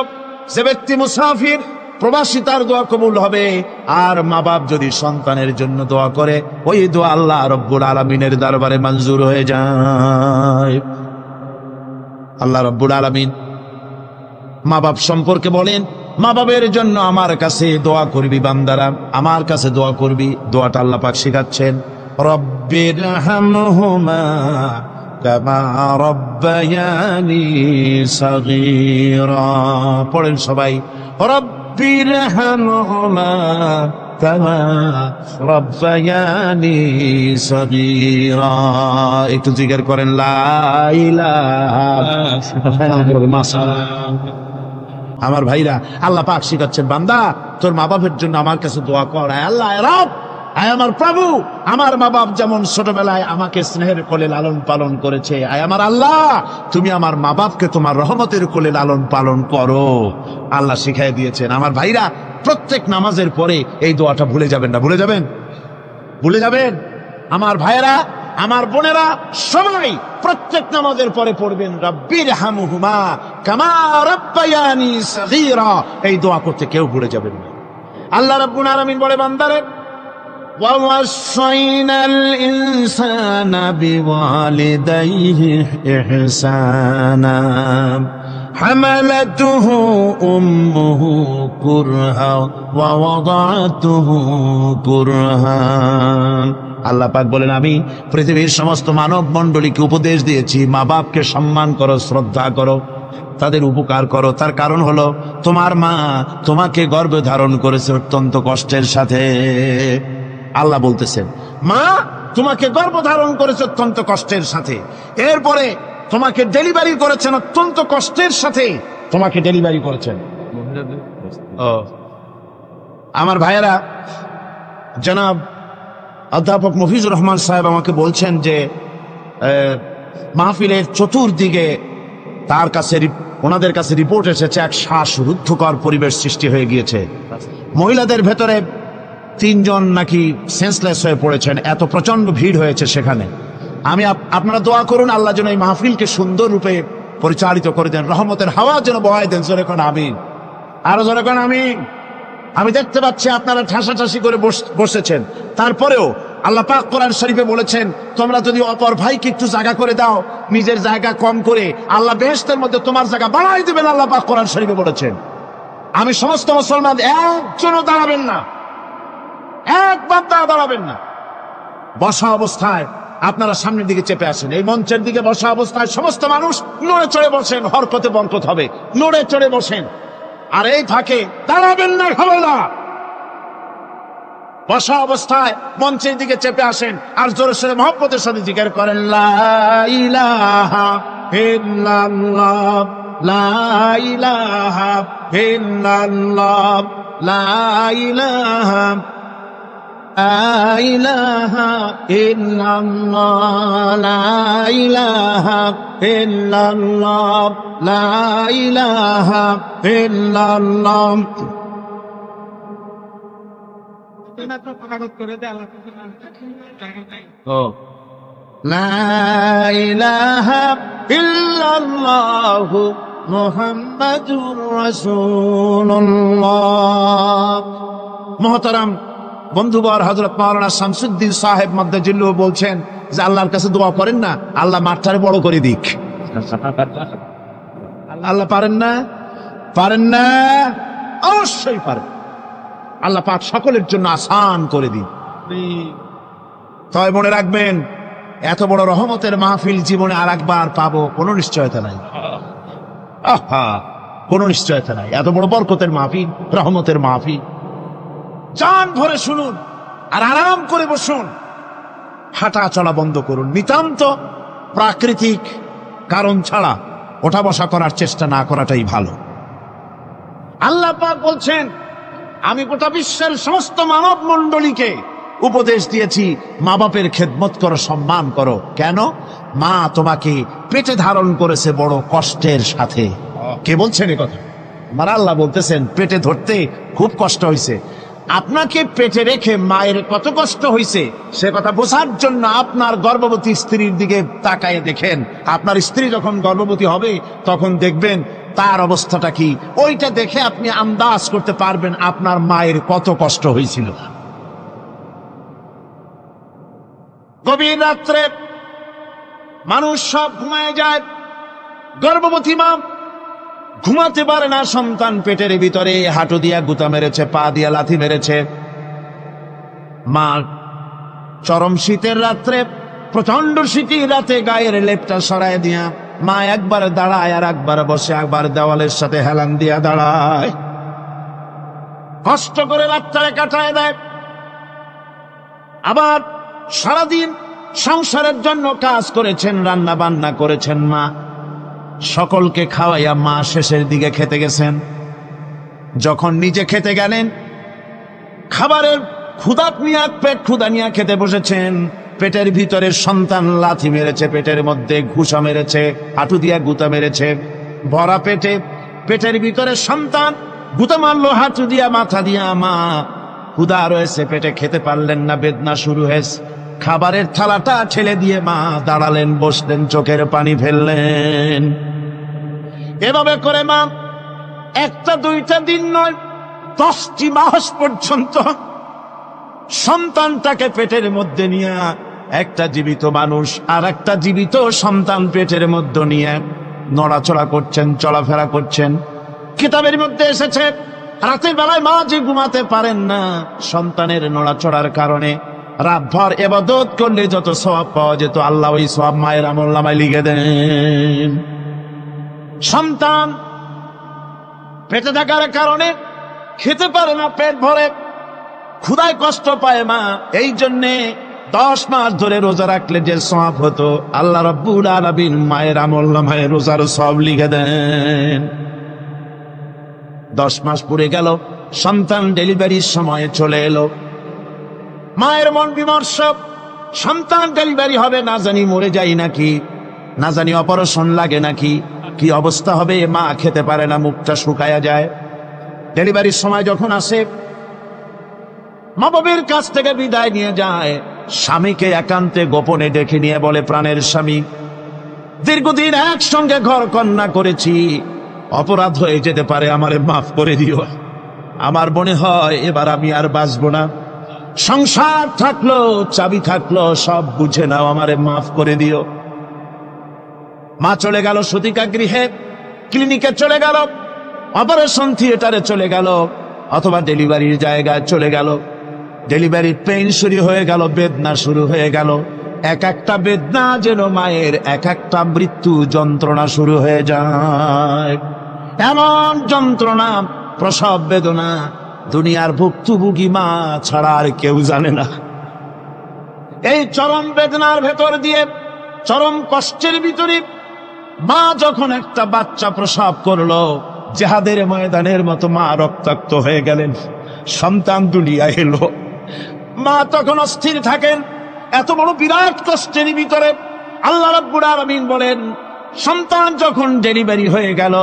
A: যে ব্যক্তি মুসাফির, প্রবাসী, তার দোয়া কবুল হবে। আর মা বাপ যদি সন্তানের জন্য দোয়া করে, ওই দোয়া আল্লাহ রাব্বুল আলামিনের দরবারে মঞ্জুর হয়ে যায়। আল্লাহ রাব্বুল আলামিন মা বাপ সম্পর্কে বলেন, মা বাবের জন্য আমার কাছে দোয়া করবি বান্দারা, আমার কাছে দোয়া করবি। দোয়াটা আল্লাহ পাক শেখাচ্ছেন, রব্বিরহামহুমা কামা রব্বায়ানি সাগীরা। পড়েন সবাই, রব্বিরহামহুমা কামা রব্বায়ানি সাগীরা। একটু জিকির করেন, লা ইলাহা ইল্লাল্লাহ। আমার ভাইরা, আল্লাহ পাক শিখাচ্ছেন, বান্দা তোর মা বাপের জন্য আমার কাছে দোয়া কর। আল্লাহ রব, আয় আমার প্রভু, আমার মা বাপ যেমন ছোটবেলায় আমাকে স্নেহের কোলে লালন পালন করেছে, আয় আমার আল্লাহ তুমি আমার মা বাপকে তোমার রহমতের কোলে লালন পালন করো। আল্লাহ শিখাই দিয়েছেন। আমার ভাইরা, প্রত্যেক নামাজের পরে এই দোয়াটা ভুলে যাবেন না। ভুলে যাবেন? ভুলে যাবেন? আমার ভাইয়েরা, আমার বোনেরা, সবাই প্রত্যেক নামাজের পরে পড়বেন, রব্বিরহামহুমা কামা রব্বায়ানি সাগীরা। এই দোয়া করতে কেউ ভুলে যাবেন না। আল্লাহ রাব্বুল আলামিন বলে, বান্দারে, ওয়া ওয়াসাইনাল ইনসানা বিওয়ালিদাইহি ইহসানা হামালাতুহু উম্মুহু কুরহা ওয়া ওয়াদাতুহু কুরহা। আল্লাহ পাক বলেন, আমি পৃথিবীর সমস্ত মানব মণ্ডলীকে উপদেশ দিয়েছি, মা বাপকে সম্মান করো, শ্রদ্ধা করো, তাদের উপকার করো। তার কারণ হলো তোমার মা তোমাকে গর্ভে ধারণ করেছে অত্যন্ত কষ্টের সাথে। আল্লাহ বলতেছেন, মা তোমাকে গর্ভ ধারণ করেছে অত্যন্ত কষ্টের সাথে, এরপরে তোমাকে ডেলিভারি করেছেন অত্যন্ত কষ্টের সাথে, তোমাকে ডেলিভারি করেছেন। আমার ভাইয়েরা, জনাব অধ্যাপক মফিজুর রহমান সাহেব আমাকে বলছেন যে মাহফিলের চতুর্দিকে ওনাদের কাছে রিপোর্ট এসেছে এক শ্বাসরুদ্ধকর পরিবেশ সৃষ্টি হয়ে গিয়েছে। মহিলাদের ভেতরে 3 জন নাকি সেন্সলেস হয়ে পড়েছেন, এত প্রচন্ড ভিড় হয়েছে সেখানে। আপনারা দোয়া করুন আল্লাহ যেন এই মাহফিলকে সুন্দর রূপে পরিচালিত করে দেন, রহমতের হাওয়া যেন বহায় দেন। জোরে কোন আমিন, আরো জোরে কোন আমিন। আমি দেখতে পাচ্ছি আপনারা ঠাসাঠাসি করে বসেছেন, তারপরেও আল্লাহ পাক কোরআন শরীফে বলেছেন, তোমরা যদি অপর ভাইকে একটু জায়গা করে দাও, নিজের জায়গা কম করে, আল্লাহ বেহেশতের মধ্যে তোমার জায়গা বাড়াই দেবেন। আল্লাহ পাক কোরআন শরীফে বলেছেন। আমি সমস্ত মুসলমান একজনও দাঁড়াবেন না, একবার দাঁড়াবেন না। বসা অবস্থায় আপনারা সামনের দিকে চেপে আসেন, এই মঞ্চের দিকে বসা অবস্থায় সমস্ত মানুষ নড়ে চড়ে বসেন, হরকতে বরকত হবে, নড়ে চড়ে বসেন। আর এই ফাঁকে দাঁড়াবেন না, খবরদার। বসা অবস্থায় মঞ্চের দিকে চেপে আসেন, আর জোরে সোরে মহব্বতের সাথে জিকির করেন, লা ইলাহা ইল্লাল্লাহ, লা ইলাহা ইল্লাল্লাহ, লা ইলাহা ইলাহা ইল্লাল্লাহ, লা ইলাহা ইল্লাল্লাহ, লা ইলাহা ইল্লাল্লাহ। লা ইলাহা ইল্লাল্লাহু মুহাম্মাদুর রাসূলুল্লাহ। মুহতারাম বন্ধুবর, হযরত মাওলানা শামসুদ্দিন সাহেব মাদ্দাজিল্লুহ বলছেন যে আল্লাহর কাছে দোয়া করেন না, আল্লাহ মাঠটারে বড় করে দিক। আল্লাহ পারেন না? পারেন না? অবশ্যই পারেন। আল্লাহ পাক সকলের জন্য আসান করে দিন। তবে মনে রাখবেন, এত বড় রহমতের মাহফিল জীবনে আর একবার পাবো কোনো নিশ্চয়তা নাই। আহা, কোনো নিশ্চয়তা নাই। এত বড় বরকতের মাহফিল, রহমতের মাহফিল, জান ভরে শুনুন আর আরাম করে বসুন। হাঁটা চলা বন্ধ করুন, নিতান্ত প্রাকৃতিক কারণ ছাড়া ওঠা বসা করার চেষ্টা না করাটাই ভালো। আল্লাহ পাক বলছেন, আমি গোটা বিশ্বের সমস্ত মানব মণ্ডলীকে উপদেশ দিয়েছি, মা বাপের খেদমত করো, সম্মান করো। কেন? মা তোমাকে পেটে ধারণ করেছে বড় কষ্টের সাথে। কে বলছেন এ কথা? আমার আল্লাহ বলতেছেন, পেটে ধরতে খুব কষ্ট হয়েছে। আপনাকে পেটে রেখে মায়ের কত কষ্ট হয়েছে সে কথা বোঝার জন্য আপনার গর্ভবতী স্ত্রীর দিকে তাকায় দেখেন। আপনার স্ত্রী যখন গর্ভবতী হবে তখন দেখবেন তার অবস্থাটা কি, ওইটা দেখে আপনি আন্দাজ করতে পারবেন আপনার মায়ের কত কষ্ট হয়েছিল। গভীর রাত্রে মানুষ সব ঘুমায় যায়, গর্ভবতী মা ঘুমাতে পারে না। সন্তান পেটের ভিতরে হাঁটু দিয়া গুতা মেরেছে, পা দিয়া লাথি মেরেছে। মা চরম শীতের রাত্রে, প্রচন্ড শীতের রাতে গায়ের লেপটা সরায় দিয়া মা একবার দাঁড়ায় আর একবার বসে, একবার দেওয়ালের সাথে হেলান দিয়া দাঁড়ায়, কষ্ট করে রাতটারে কাটায় দেয়। আবার সারাদিন সংসারের জন্য কাজ করেছেন, রান্না বান্না করেছেন মা, সকলকে খাওয়াইয়া মা শেষের দিকে খেতে গেছেন। যখন নিজে খেতে গেলেন, খাবারের ক্ষুধাত নিয়ে পেট ক্ষুধা নিয়ে খেতে বসেছেন, পেটের ভিতরে সন্তান লাথি মেরেছে, পেটের মধ্যে ঘুষা মেরেছে, হাঁটু দিয়া গুতা মেরেছে। ভরা পেটে, পেটের ভিতরে সন্তান গুতা মারলো হাঁটু দিয়া, মাথা দিয়া। মা ক্ষুধা রয়েছে, পেটে খেতে পারলেন না, বেদনা শুরু হয়েছে। খাবারের থালাটা ঠেলে দিয়ে মা দাঁড়ালেন, বসলেন, চোখের পানি ফেললেন। এভাবে করে মা একটা দুইটা দিন নয়, 10টি মাস পর্যন্ত সন্তানটাকে পেটের মধ্যে নিয়ে, একটা জীবিত মানুষ আর একটা জীবিত সন্তান পেটের মধ্যে নিয়ে নড়াচড়া করছেন, চলাফেরা করছেন। কিতাবের মধ্যে এসেছে, রাতের বেলায় মা যে ঘুমাতে পারেন না সন্তানের নড়াচড়ার কারণে, রাতভর ইবাদত করলে যত সওয়াব পাওয়া যেত আল্লাহ ওই সওয়াব মায়ের আমলনামায় লিখে দেন। সন্তান পেটে থাকার কারণে খেতে পারে না, পেট ভরে ক্ষুধায় কষ্ট পায় মা। এই জন্যে 10 মাস ধরে রোজা রাখলে যে সওয়াব হতো আল্লাহ রাব্বুল আলামিন মায়ের আমলনামায় রোজার সওয়াব লিখে দেন। 10 মাস পুরে গেল, সন্তান ডেলিভারির সময় চলে এলো। মায়ের মন বিমর্ষ, সন্তান ডেলিভারি হবে, না জানি মরে যাই নাকি, না জানি অপারেশন লাগে নাকি, কি অবস্থা হবে। মা খেতে পারে না, মুখটা শুকায়া যায়। ডেলিভারির সময় যখন আসে, মা বাবার কাছ থেকে বিদায় নিয়ে যায়, স্বামীকে একান্তে গোপনে ডেকে নিয়ে বলে, প্রাণের স্বামী, দীর্ঘদিন একসঙ্গে ঘর কন্যা করেছি, অপরাধ হয়ে যেতে পারে, আমারে মাফ করে দিও। আমার মনে হয় এবার আমি আর বাঁচবো না। সংসার থাকলো, চাবি থাকলো, সব বুঝে নাও, আমারে মাফ করে দিও। মা চলে গেল সতিকা গৃহে, ক্লিনিকে চলে গেল, অপারেশন থিয়েটারে চলে গেল, অথবা ডেলিভারির জায়গায় চলে গেল। ডেলিভারির পেইন শুরু হয়ে গেল, বেদনা শুরু হয়ে গেল। এক একটা বেদনা যেন মায়ের এক একটা মৃত্যু যন্ত্রণা শুরু হয়ে যায়। এমন যন্ত্রণা, প্রসব বেদনা দুনিয়ার ভুক্তভোগী মা ছাড়া আর কেউ জানে না। এই চরম বেদনার ভেতর দিয়ে, চরম কষ্টের ভিতরে মা যখন একটা বাচ্চা প্রসব করলো, জিহাদের ময়দানের মতো মা রক্তাক্ত হয়ে গেলেন, সন্তান দুনিয়ায় এলো। মা তখন অস্থির থাকেন। এত বড় বিরাট কষ্টের ভিতরে আল্লাহ রাব্বুল আলামিন বলেন, সন্তান যখন ডেলিভারি হয়ে গেল,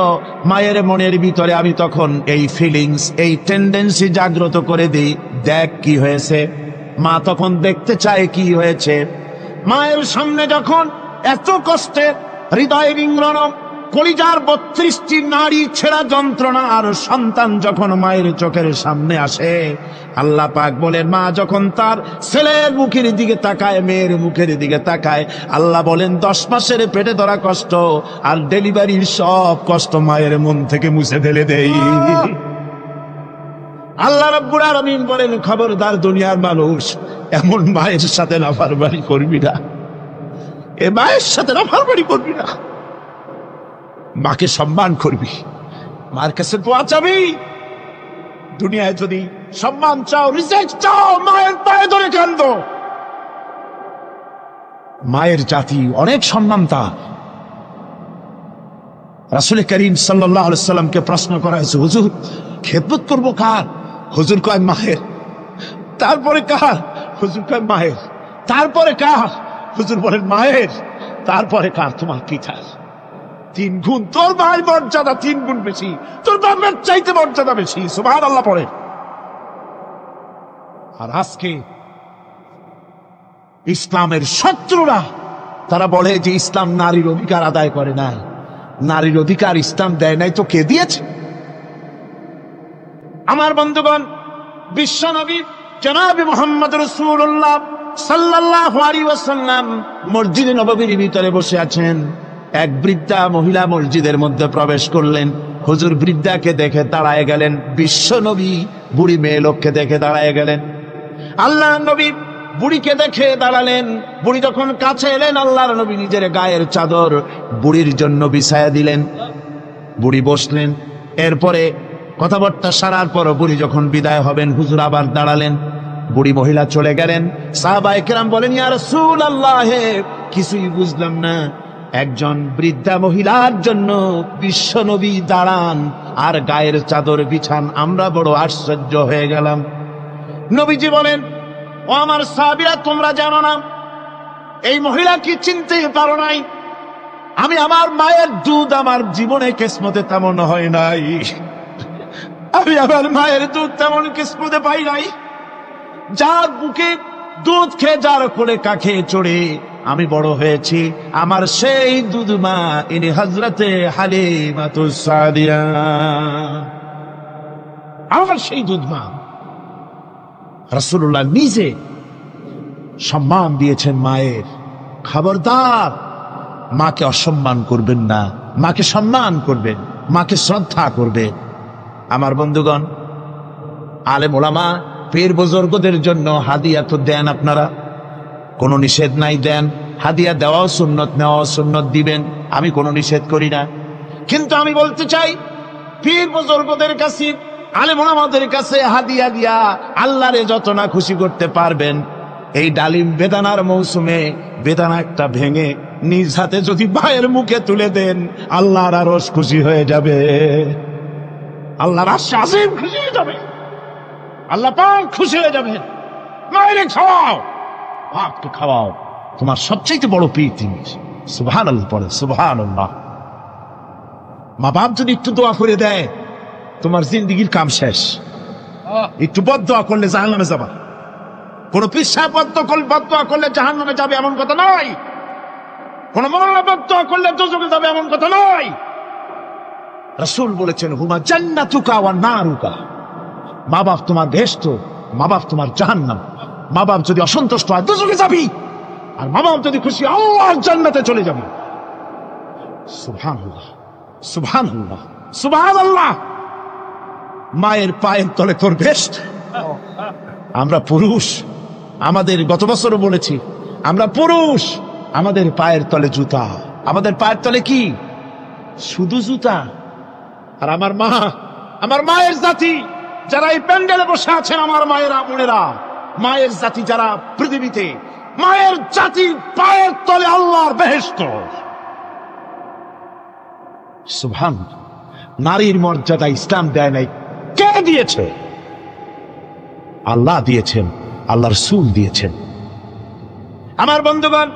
A: মায়ের মনের ভিতরে আমি তখন এই ফিলিংস, এই টেন্ডেন্সি জাগ্রত করে দিই, দেখ কি হয়েছে। মা তখন দেখতে চায় কি হয়েছে। মায়ের সামনে যখন এত কষ্টে হৃদয় বিঙ্গলন, কলিজার 32টি নাড়ি ছেঁড়া যন্ত্রণা আর সন্তান যখন মায়ের চোখের সামনে আসে, আল্লাহ পাক বলেন, মা যখন তার ছেলের মুখের দিকে তাকায়, মেয়ের মুখের দিকে তাকায়, আল্লাহ বলেন 10 মাসের পেটে ধরা কষ্ট আর ডেলিভারির সব কষ্ট মায়ের মন থেকে মুছে ফেলে দেই। আল্লাহ রাব্বুল আলামিন বলেন, খবরদার দুনিয়ার মানুষ, এমন মায়ের সাথে নাফরমানি করবি না, এ মায়ের সাথে নাফরমানি করবি না। মাকে সম্মান করবি, মার কাছে দোয়া চাবি। দুনিয়ায় যদি সম্মান চাও, রিজেক্ট চাও, মায়ের পায়ে ধরে কান্দো। মায়ের জাতি অনেক সম্মান তার। রাসূল করিম সাল্লাল্লাহু আলাইহি সাল্লামকে প্রশ্ন করা হয়েছে, হুজুর খেদমত করবো কার? হুজুর কয় মায়ের। তারপরে কার? হুজুর কয় মায়ের। তারপরে কার? হুজুর বলেন মায়ের। তারপরে কার? তোমার পিতার। 3 গুণ। তোর মায়ের মর্যাদা 3 গুণ বেশি, তোর বাপের চাইতে মর্যাদা বেশি। সুবহানাল্লাহ পড়ে। আর আজকে ইসলামের শত্রুরা তারা বলে যে ইসলাম নারীর অধিকার আদায় করে না। নারীর অধিকার ইসলাম দেয় নাই তো কে দিয়েছে? আমার বন্ধুগণ, বিশ্ব নবী জনাবে মুহাম্মদ রাসূলুল্লাহ সাল্লাল্লাহু আলাইহি ওয়াসাল্লাম মসজিদে নববীর ভিতরে বসে আছেন। এক বৃদ্ধা মহিলা মসজিদের মধ্যে প্রবেশ করলেন। হুজুর বৃদ্ধাকে দেখে দাঁড়ায় গেলেন। বিশ্ব নবী বুড়ি মেয়ে লোককে দেখে দাঁড়ায় গেলেন। আল্লাহ নবী বুড়িকে দেখে দাঁড়ালেন। বুড়ি যখন কাছে এলেন, আল্লাহর নবী নিজের গায়ের চাদর বুড়ির জন্য বিছায়া দিলেন। বুড়ি বসলেন। এরপরে কথাবার্তা সারার পর বুড়ি যখন বিদায় হবেন, হুজুর আবার দাঁড়ালেন। বুড়ি মহিলা চলে গেলেন। সাহাবায়ে কেরাম বলেন, ইয়া রাসূলুল্লাহ, কিছুই বুঝলাম না। একজন বৃদ্ধা মহিলার জন্য বিশ্ব নবী দাঁড়ান আর গায়ের চাদর বিছান, আমরা বড় আশ্চর্য হয়ে গেলাম। নবীজি বলেন, ও আমার সাহাবীরা, তোমরা জানো না এই মহিলা কি চিনতে পারো নাই? আমি আমার মায়ের দুধ আমার জীবনে কিসমতে তেমন হয় নাই। আমি আমার মায়ের দুধ তেমন কিসমতে পাই নাই। যার বুকে দুধ খেয়ে, যার কোলে কাখে চড়ে আমি বড় হয়েছি, আমার সেই দুধ মা ইনি হযরতে হালিমাতুস সাদিয়া। আমার সেই দুধ মা। রাসূলুল্লাহ নিজে সম্মান দিয়েছেন মায়ের। খবরদার, মাকে অসম্মান করবেন না, মাকে সম্মান করবেন, মাকে শ্রদ্ধা করবেন। আমার বন্ধুগণ, আলেম ওলামা পীর বুজুর্গদের জন্য হাদিয়া তো দেন আপনারা, কোনো নিষেধ নাই, দেন। হাদিয়া দেওয়াও সুন্নত, নেওয়াও সুন্নত, দিবেন, আমি কোনো নিষেধ করি না। কিন্তু আমি বলতে চাই, পীর বুজুর্গদের কাছে, আলেম ওলামাদের কাছে হাদিয়া দিয়া আল্লাহরে যত না খুশি করতে পারবেন, এই ডালিম বেদানার মৌসুমে বেদানা একটা ভেঙে নিজ হাতে যদি ভাইয়ের মুখে তুলে দেন, আল্লাহর আরশ খুশি হয়ে যাবে, আল্লাহর আরশ আজিম খুশি হয়ে যাবে, আল্লাহ পাক খুশি হয়ে যাবে। মায়েরে খাওয়াও, বাপকে খাওয়াও, তোমার সবচেয়ে বড় পীর তিনি। সুবহানাল্লাহ পড়ে, সুবহানাল্লাহ। মা বাপ যদি একটু দোয়া করে দেয়, তোমার জিন্দেগির কাম শেষ। একটু বদদোয়া করলে জাহান্নামে যাবা। কোন পীর সাহেব বদদোয়া করলে জাহান্নামে যাবে এমন কথা নয়। কোন মাওলানা বদদোয়া করলে দোজখে যাবে এমন কথা নয়। রাসূল বলেছেন, হুমা জান্নাতুকা ওয়া নারুকা। মা বাপ তোমার বেহেশত, মা বাপ তোমার জাহান্নাম। মা বাপ যদি অসন্তুষ্ট হয়, দোজখে যাবি, আর মা বাপ যদি খুশি, আল্লাহর জান্নাতে চলে যাবে। সুবহানাল্লাহ, সুবহানাল্লাহ, সুবহানাল্লাহ। মায়ের পায়ের তলে তোর বেহেশত। আমরা পুরুষ, আমাদের গত বছরও বলেছি, আমরা পুরুষ, আমাদের পায়ের তলে জুতা। আমাদের পায়ের তলে কি? শুধু জুতা। আর আমার মা, আমার মায়ের জাতি যারা এই প্যান্ডেলে বসে আছেন, আমার মায়েরা বোনেরা, মায়ের জাতি যারা পৃথিবীতে, মায়ের জাতি পায়ের তলে আল্লাহর বেহেশত। সুবহানাল্লাহ। নারীর মর্যাদা ইসলাম দেয় নাই। কে দিয়েছে? আল্লাহ দিয়েছেন, আল্লাহর রাসূল দিয়েছেন। আমার বন্ধুগণ,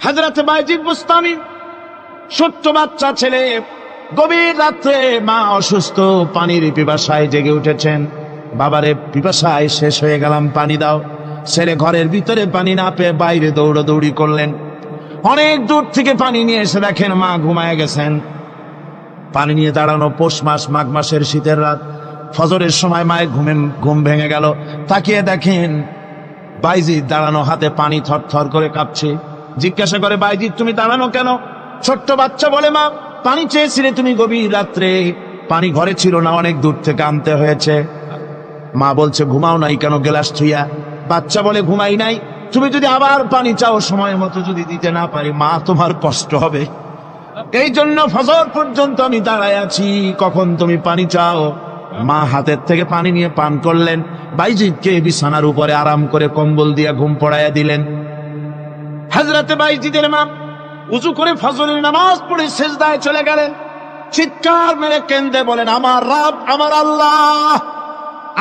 A: হযরত বাইজিদ বুস্তামি, ছোট্ট বাচ্চা ছেলে, গভীর রাত্রে মা অসুস্থ, পানির পিপাসায় জেগে উঠেছেন। বাবারে, পিপাসায় শেষ হয়ে গেলাম, পানি দাও। ছেলে ঘরের ভিতরে পানি না পেয়ে বাইরে দৌড়াদৌড়ি করলেন। অনেক দূর থেকে পানি নিয়ে এসে দেখেন মা ঘুমায় গেছেন। পানি নিয়ে দাঁড়ানো, পৌষ মাস, মাঘ মাসের শীতের রাত, ফজরের সময় মায়ের ঘুম ভেঙে গেল। তাকিয়ে দেখেন বাইজিদ দাঁড়ানো, হাতে পানি থরথর করে কাঁপছে। জিজ্ঞাসা করে, বাইজিদ তুমি দাঁড়ানো কেন? ছোট্ট বাচ্চা বলে, মা পানি চেয়েছিলে তুমি গভীর রাত্রে, পানি ঘরে ছিল না, অনেক দূর থেকে আনতে হয়েছে। মা বলছে, ঘুমাও নাই কেন গ্লাস ছুঁয়া? বাচ্চা বলে, ঘুমাই নাই। তুমি যদি আবার পানি চাও, সময় মতো যদি দিতে না পারি, মা তোমার কষ্ট হবে। এই জন্য ফজর পর্যন্ত আমি দাঁড়ায় আছি, কখন তুমি পানি চাও। মা হাতের থেকে পানি নিয়ে পান করলেন, বাইজিদকে বিছানার উপরে আরাম করে কম্বল দিয়ে ঘুম পড়াইয়া দিলেন। হযরতে বাইজিদের মা উযু করে ফজরের নামাজ পড়ে সিজদায় চলে গেলেন। চিৎকার মেরে কেঁদে বলেন, আমার রব, আমার আল্লাহ,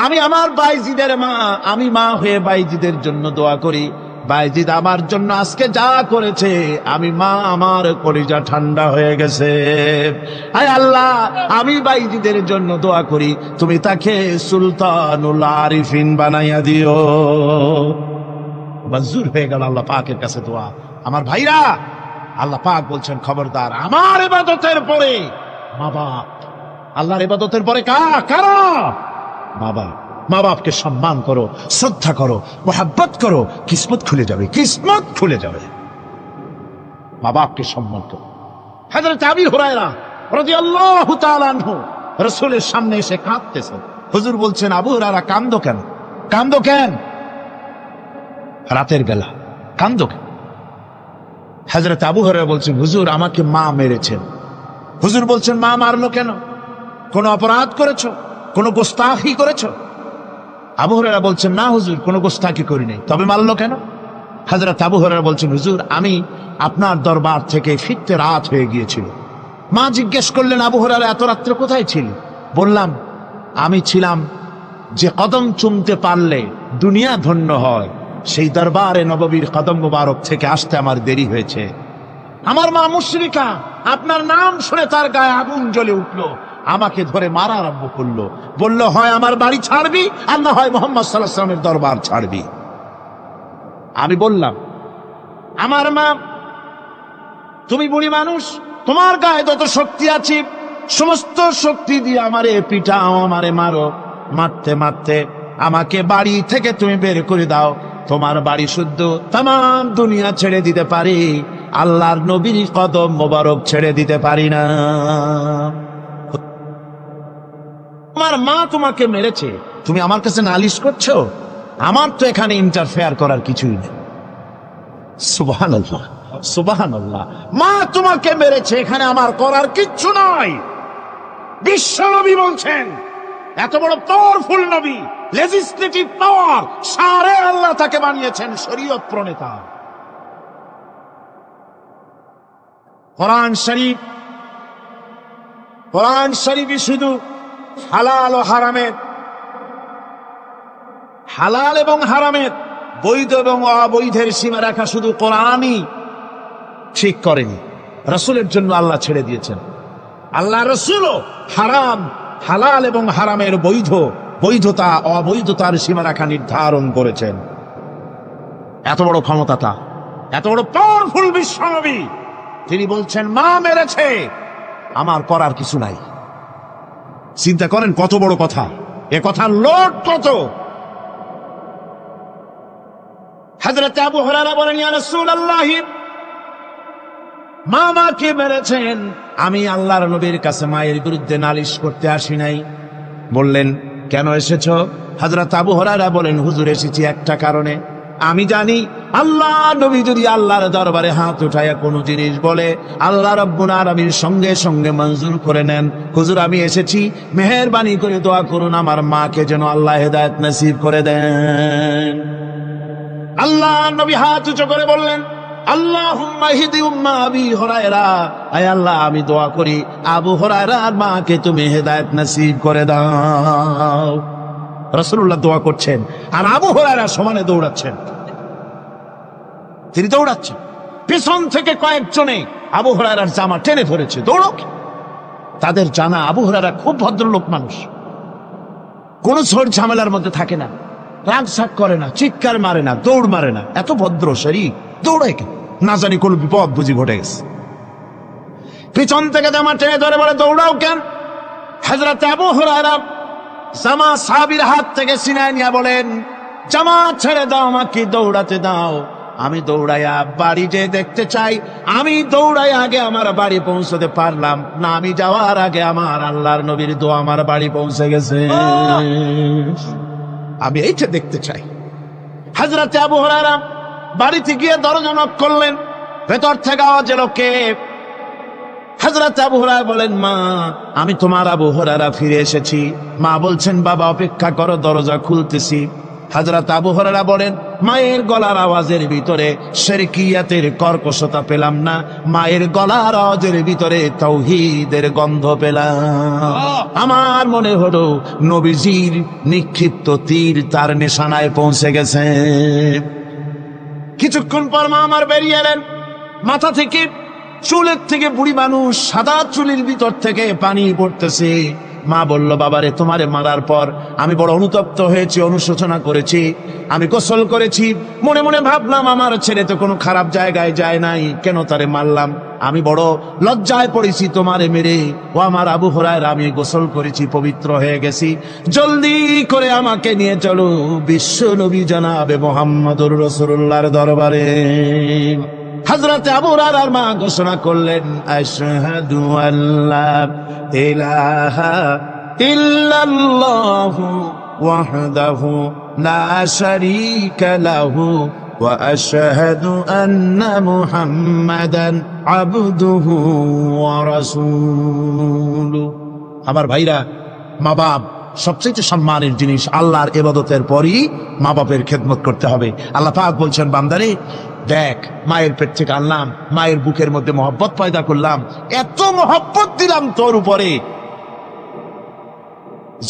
A: আমি আমার বাইজিদের মা, আমি মা হয়ে বাইজিদের জন্য দোয়া করি। বাইজিদ আমার জন্য আজকে যা করেছে, আমি মা, আমার কলিজা ঠান্ডা হয়ে গেছে। আয় আল্লাহ, আমি বাইজিদের জন্য দোয়া করি, তুমি তাকে সুলতানুল আরিফিন বানাইয়া দিও। মঞ্জুর হয়ে গেল আল্লাহ পাকের কাছে দোয়া। আমার ভাইরা, আল্লাহ পাক বলছেন, খবরদার, আমার ইবাদতের পরে মা বাপ, আল্লাহর ইবাদতের পরে কারা? মা বাপ। মা বাপকে সম্মান করো, শ্রদ্ধা করো, মোহাব্বত করো, কিসমত খুলে যাবে, কিসমত খুলে যাবে। মা বাপকে সম্মান করো। হযরত আবু হুরায়রা রাদিয়াল্লাহু তাআলা আনহু রাসূলের সামনে এসে কাঁদতেছেন। হুজুর বলছেন, আবু হুরায়রা কান্দো কেন? কান্দো কেন? রাতের বেলা কান্দো কেন? হযরত আবু হুরায়রা বলছেন, হুজুর, আমাকে মা মেরেছেন। হুজুর বলছেন, মা মারলো কেন? কোন অপরাধ করেছো? কোন গোস্তাখি করেছো? আবু হুরায়রা বলছেন, না হুজুর, কোন গোস্তাখি করিনি, তবে মারলো কেন? হযরত আবু হুরায়রা বলছেন, হুজুর, আমি আপনার দরবার থেকে ফিরতে রাত হয়ে গিয়েছিল। মা জিজ্ঞেস করলেন, আবু হুরায়রা, এত রাত্রে কোথায় ছিলি? বললাম, আমি ছিলাম যে কদম চুমতে পারলে দুনিয়া ধন্য হয়, সেই দরবারে নববীর কদম মুবারক থেকে আসতে আমার দেরি হয়েছে। আমার মা মুশরিকা, আপনার নাম শুনে তার গায়ে আগুন জ্বলে উঠলো, আমাকে ধরে মারা আরম্ভ করলো। বলল, হয় আমার বাড়ি ছাড়বি, আর না হয় মুহাম্মদ সাল্লাল্লাহু আলাইহি ওয়াসাল্লামের দরবার ছাড়বি। আমি বললাম, আমার মা, তুমি বুড়ি মানুষ, তোমার গায়ে যত শক্তি আছে সমস্ত শক্তি দিয়ে আমারে পিটাও, আমারে মারো। মারতে মারতে আমাকে বাড়ি থেকে তুমি বের করে দাও। তোমার বাড়ি শুদ্ধ, তামাম দুনিয়া ছেড়ে দিতে পারি, আল্লাহর নবীর কদম মোবারক ছেড়ে দিতে পারি না। তোমার মা তোমাকে মেরেছে, তুমি আমার কাছে নালিশ করছো? আমার তো এখানে ইন্টারফেয়ার করার কিছুই নেই। সুবহানাল্লাহ, সুবহানাল্লাহ। মা তোমাকে মেরেছে, এখানে আমার করার কিচ্ছু নাই। বিশ্বনবী বলছেন, এত বড় পাওয়ারফুল নবী, লেজিসলেটিভ পাওয়ার, সারে আল্লাহ তাকে বানিয়েছেন শরীয়ত প্রণেতা। কোরআন শরীফই শুধু হালাল ও হারামের, হালাল এবং হারামের, বৈধ এবং অবৈধের সীমারেখা শুধু কোরআনই ঠিক করেনি, রাসূলের জন্য আল্লাহ ছেড়ে দিয়েছেন। আল্লাহ রাসূলও হারাম, হালাল এবং হারামের বৈধতা অবৈধতার সীমারেখা নির্ধারণ করেছেন। এত বড় ক্ষমতা, এত বড় পাওয়ারফুল বিশ্বনবী, তিনি বলছেন, মা মেরেছে, আমার করার কিছু নাই। চিন্তা করেন কত বড় কথা, এ কথার লোড কত। হযরত আবু হুরায়রা বলেন, ইয়া রাসূলুল্লাহ, মা মাকে মেরেছেন, আমি আল্লাহর নবীর কাছে মায়ের বিরুদ্ধে নালিশ করতে আসি নাই। বললেন, কেন এসেছো? হযরত আবু হুরায়রা বলেন, হুজুর, এসেছি একটা কারণে। আমি জানি আল্লাহ নবী যদি আল্লাহর দরবারে হাত উঠায়া কোনো জিনিস বলে, আল্লাহ রাব্বুল আলামিন সঙ্গে সঙ্গে মঞ্জুর করে নেন। হুজুর, আমি এসেছি, মেহেরবানি করে দোয়া করুন আমার মাকে যেন আল্লাহ হেদায়েত নসিব করে দেন। আল্লাহ নবী হাত উঁচু করে বললেন, আল্লাহুম্মা ইহদি উম্মা আবি হুরায়রা, আয় আল্লাহ, আমি দোয়া করি আবু হুরায়রার মাকে তুমি হেদায়েত নসিব করে দাও। রাসূলুল্লাহ দোয়া করছেন, আর আবু হুরায়রা সমানে দৌড়াচ্ছেন। তিনি দৌড়াচ্ছেন, পেছন থেকে কয়েকজনে আবু হুরায়রার জামা টেনে ধরেছে, দৌড়ো। তাদের জানা আবু হুরায়রা খুব ভদ্রলোক মানুষ, কোন ঝড় ঝামেলার মধ্যে থাকে না, রাগ সাগ করে না, চিৎকার মারে না, দৌড় মারে না, এত ভদ্র শরীর, দৌড়ায় কেন? না জানি কোন বিপদ বুঝি ঘটে গেছে। পিছন থেকে জামা টেনে ধরে বলে, দৌড়াও কেন? হযরত আবু হুরায়রা জামা সাহাবীর হাত থেকে ছিনায় নিয়ে বলেন, জামা ছেড়ে দাও, আমাকে দৌড়াতে দাও। আমি দৌড়াইয়া বাড়ি যে দেখতে চাই, আমি দৌড়াই আগে আমার বাড়ি পৌঁছতে পারলাম না, আমি যাওয়ার আগে আমার আল্লাহর নবীর দোয়া আমার বাড়ি পৌঁছে গেছে, আমি এইটা দেখতে চাই। হযরত আবু হুরায়রা বাড়িতে গিয়ে দরজা নক করলেন, ভেতর থেকে আওয়াজ এলো, কে? হযরত আবু হুরায়রা বলেন, মা আমি তোমার আবু হুরায়রা ফিরে এসেছি। মা বলছেন, বাবা অপেক্ষা করো, দরজা খুলতেছি। হযরত আবু হুরায়রা বলেন, মায়ের গলার আওয়াজের ভিতরে শিরকিয়াতের কর্কশতা পেলাম না, মায়ের গলার আওয়াজের ভিতরে তাওহীদের গন্ধ পেলাম। আমার মনে হলো নবীজির নিক্ষিপ্ত তীর তার নিশানায় পৌঁছে গেছে। কিছুক্ষণ পর মা আমার বেরিয়ে এলেন। মাথা থেকে, চুলের থেকে বুড়ি মানুষ, সাদা চুলের ভিতর থেকে পানি পড়তেছে। মা বলল, বাবারে তোমারে মারার পর আমি বড় অনুতপ্ত হয়েছি, অনুশোচনা করেছি, আমি গোসল করেছি। মনে মনে ভাবলাম আমার ছেলে তো কোনো খারাপ জায়গায় যায় নাই, কেন তারে মারলাম? আমি বড় লজ্জায় পড়েছি তোমারে মেরে। ও আমার আবু হুরায়রা, আমি গোসল করেছি, পবিত্র হয়ে গেছি, জলদি করে আমাকে নিয়ে চলো বিশ্ব নবী জনাবে মুহাম্মদুর রাসূলুল্লাহর দরবারে। হযরত আবু হুরায়রার মা ঘোষণা করলেন, আশহাদু আল্লা ইলাহা ইল্লাল্লাহু ওয়াহদাহু লা শারীকা লাহু ওয়া আশহাদু আন্না মুহাম্মাদান আবদুহু ওয়া রাসূলুহু। আমার ভাইরা, মা বাপ সবচেয়ে সম্মানের জিনিস। আল্লাহর ইবাদতের পরই মা বাপের খেদমত করতে হবে। আল্লাহ পাক বলছেন, বান্দারে দেখ, মায়ের পেট থেকে আনলাম, মায়ের বুকের মধ্যে মহব্বত পয়দা করলাম, এত মহব্বত দিলাম তোর উপরে,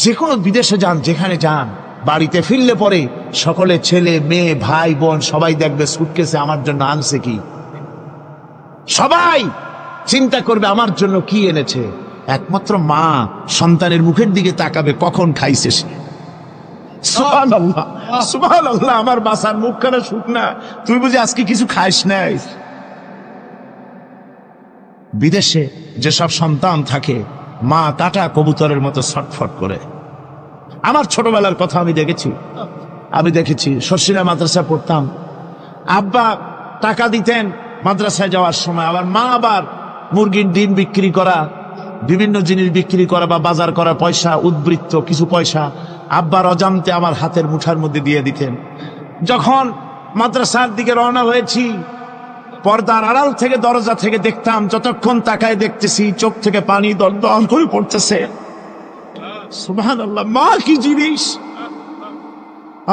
A: যে কোনো বিদেশে যান, যেখানে যান, বাড়িতে ফিরলে পরে সকলে, ছেলে মেয়ে ভাই বোন সবাই দেখবে সুটকেসে আমার জন্য আনছে কি। সবাই চিন্তা করবে আমার জন্য কি এনেছে। একমাত্র মা সন্তানের মুখের দিকে তাকাবে, কখন খাইছে সে। সুবহানাল্লাহ, সুবহানাল্লাহ। আমার বাসার মুখখানা শুকনা, তুই বুঝি আজকে কিছু খাইস নাই। বিদেশে যেসব সন্তান থাকে, মা কাটা কবুতরের মতো ছটফট করে। আমার ছোটবেলার কথা আমি দেখেছি। শর্ষিনা মাদ্রাসায় পড়তাম, আব্বা টাকা দিতেন মাদ্রাসায় যাওয়ার সময়, আবার মা আবার মুরগির ডিম বিক্রি করা, বিভিন্ন জিনিস বিক্রি করা বা বাজার করা পয়সা, উদ্বৃত্ত কিছু পয়সা আব্বার অজান্তে আমার হাতের মুঠার মধ্যে দিয়ে দিতেন। যখন মাদ্রাসার দিকে রওনা হয়েছি, পর্দার আড়াল থেকে, দরজা থেকে দেখতাম, যতক্ষণ তাকায় দেখতেছি চোখ থেকে পানি দরদর করে পড়তেছে। সুবহানাল্লাহ, মা কি জিনিস!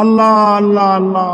A: আল্লাহ আল্লাহ আল্লাহ।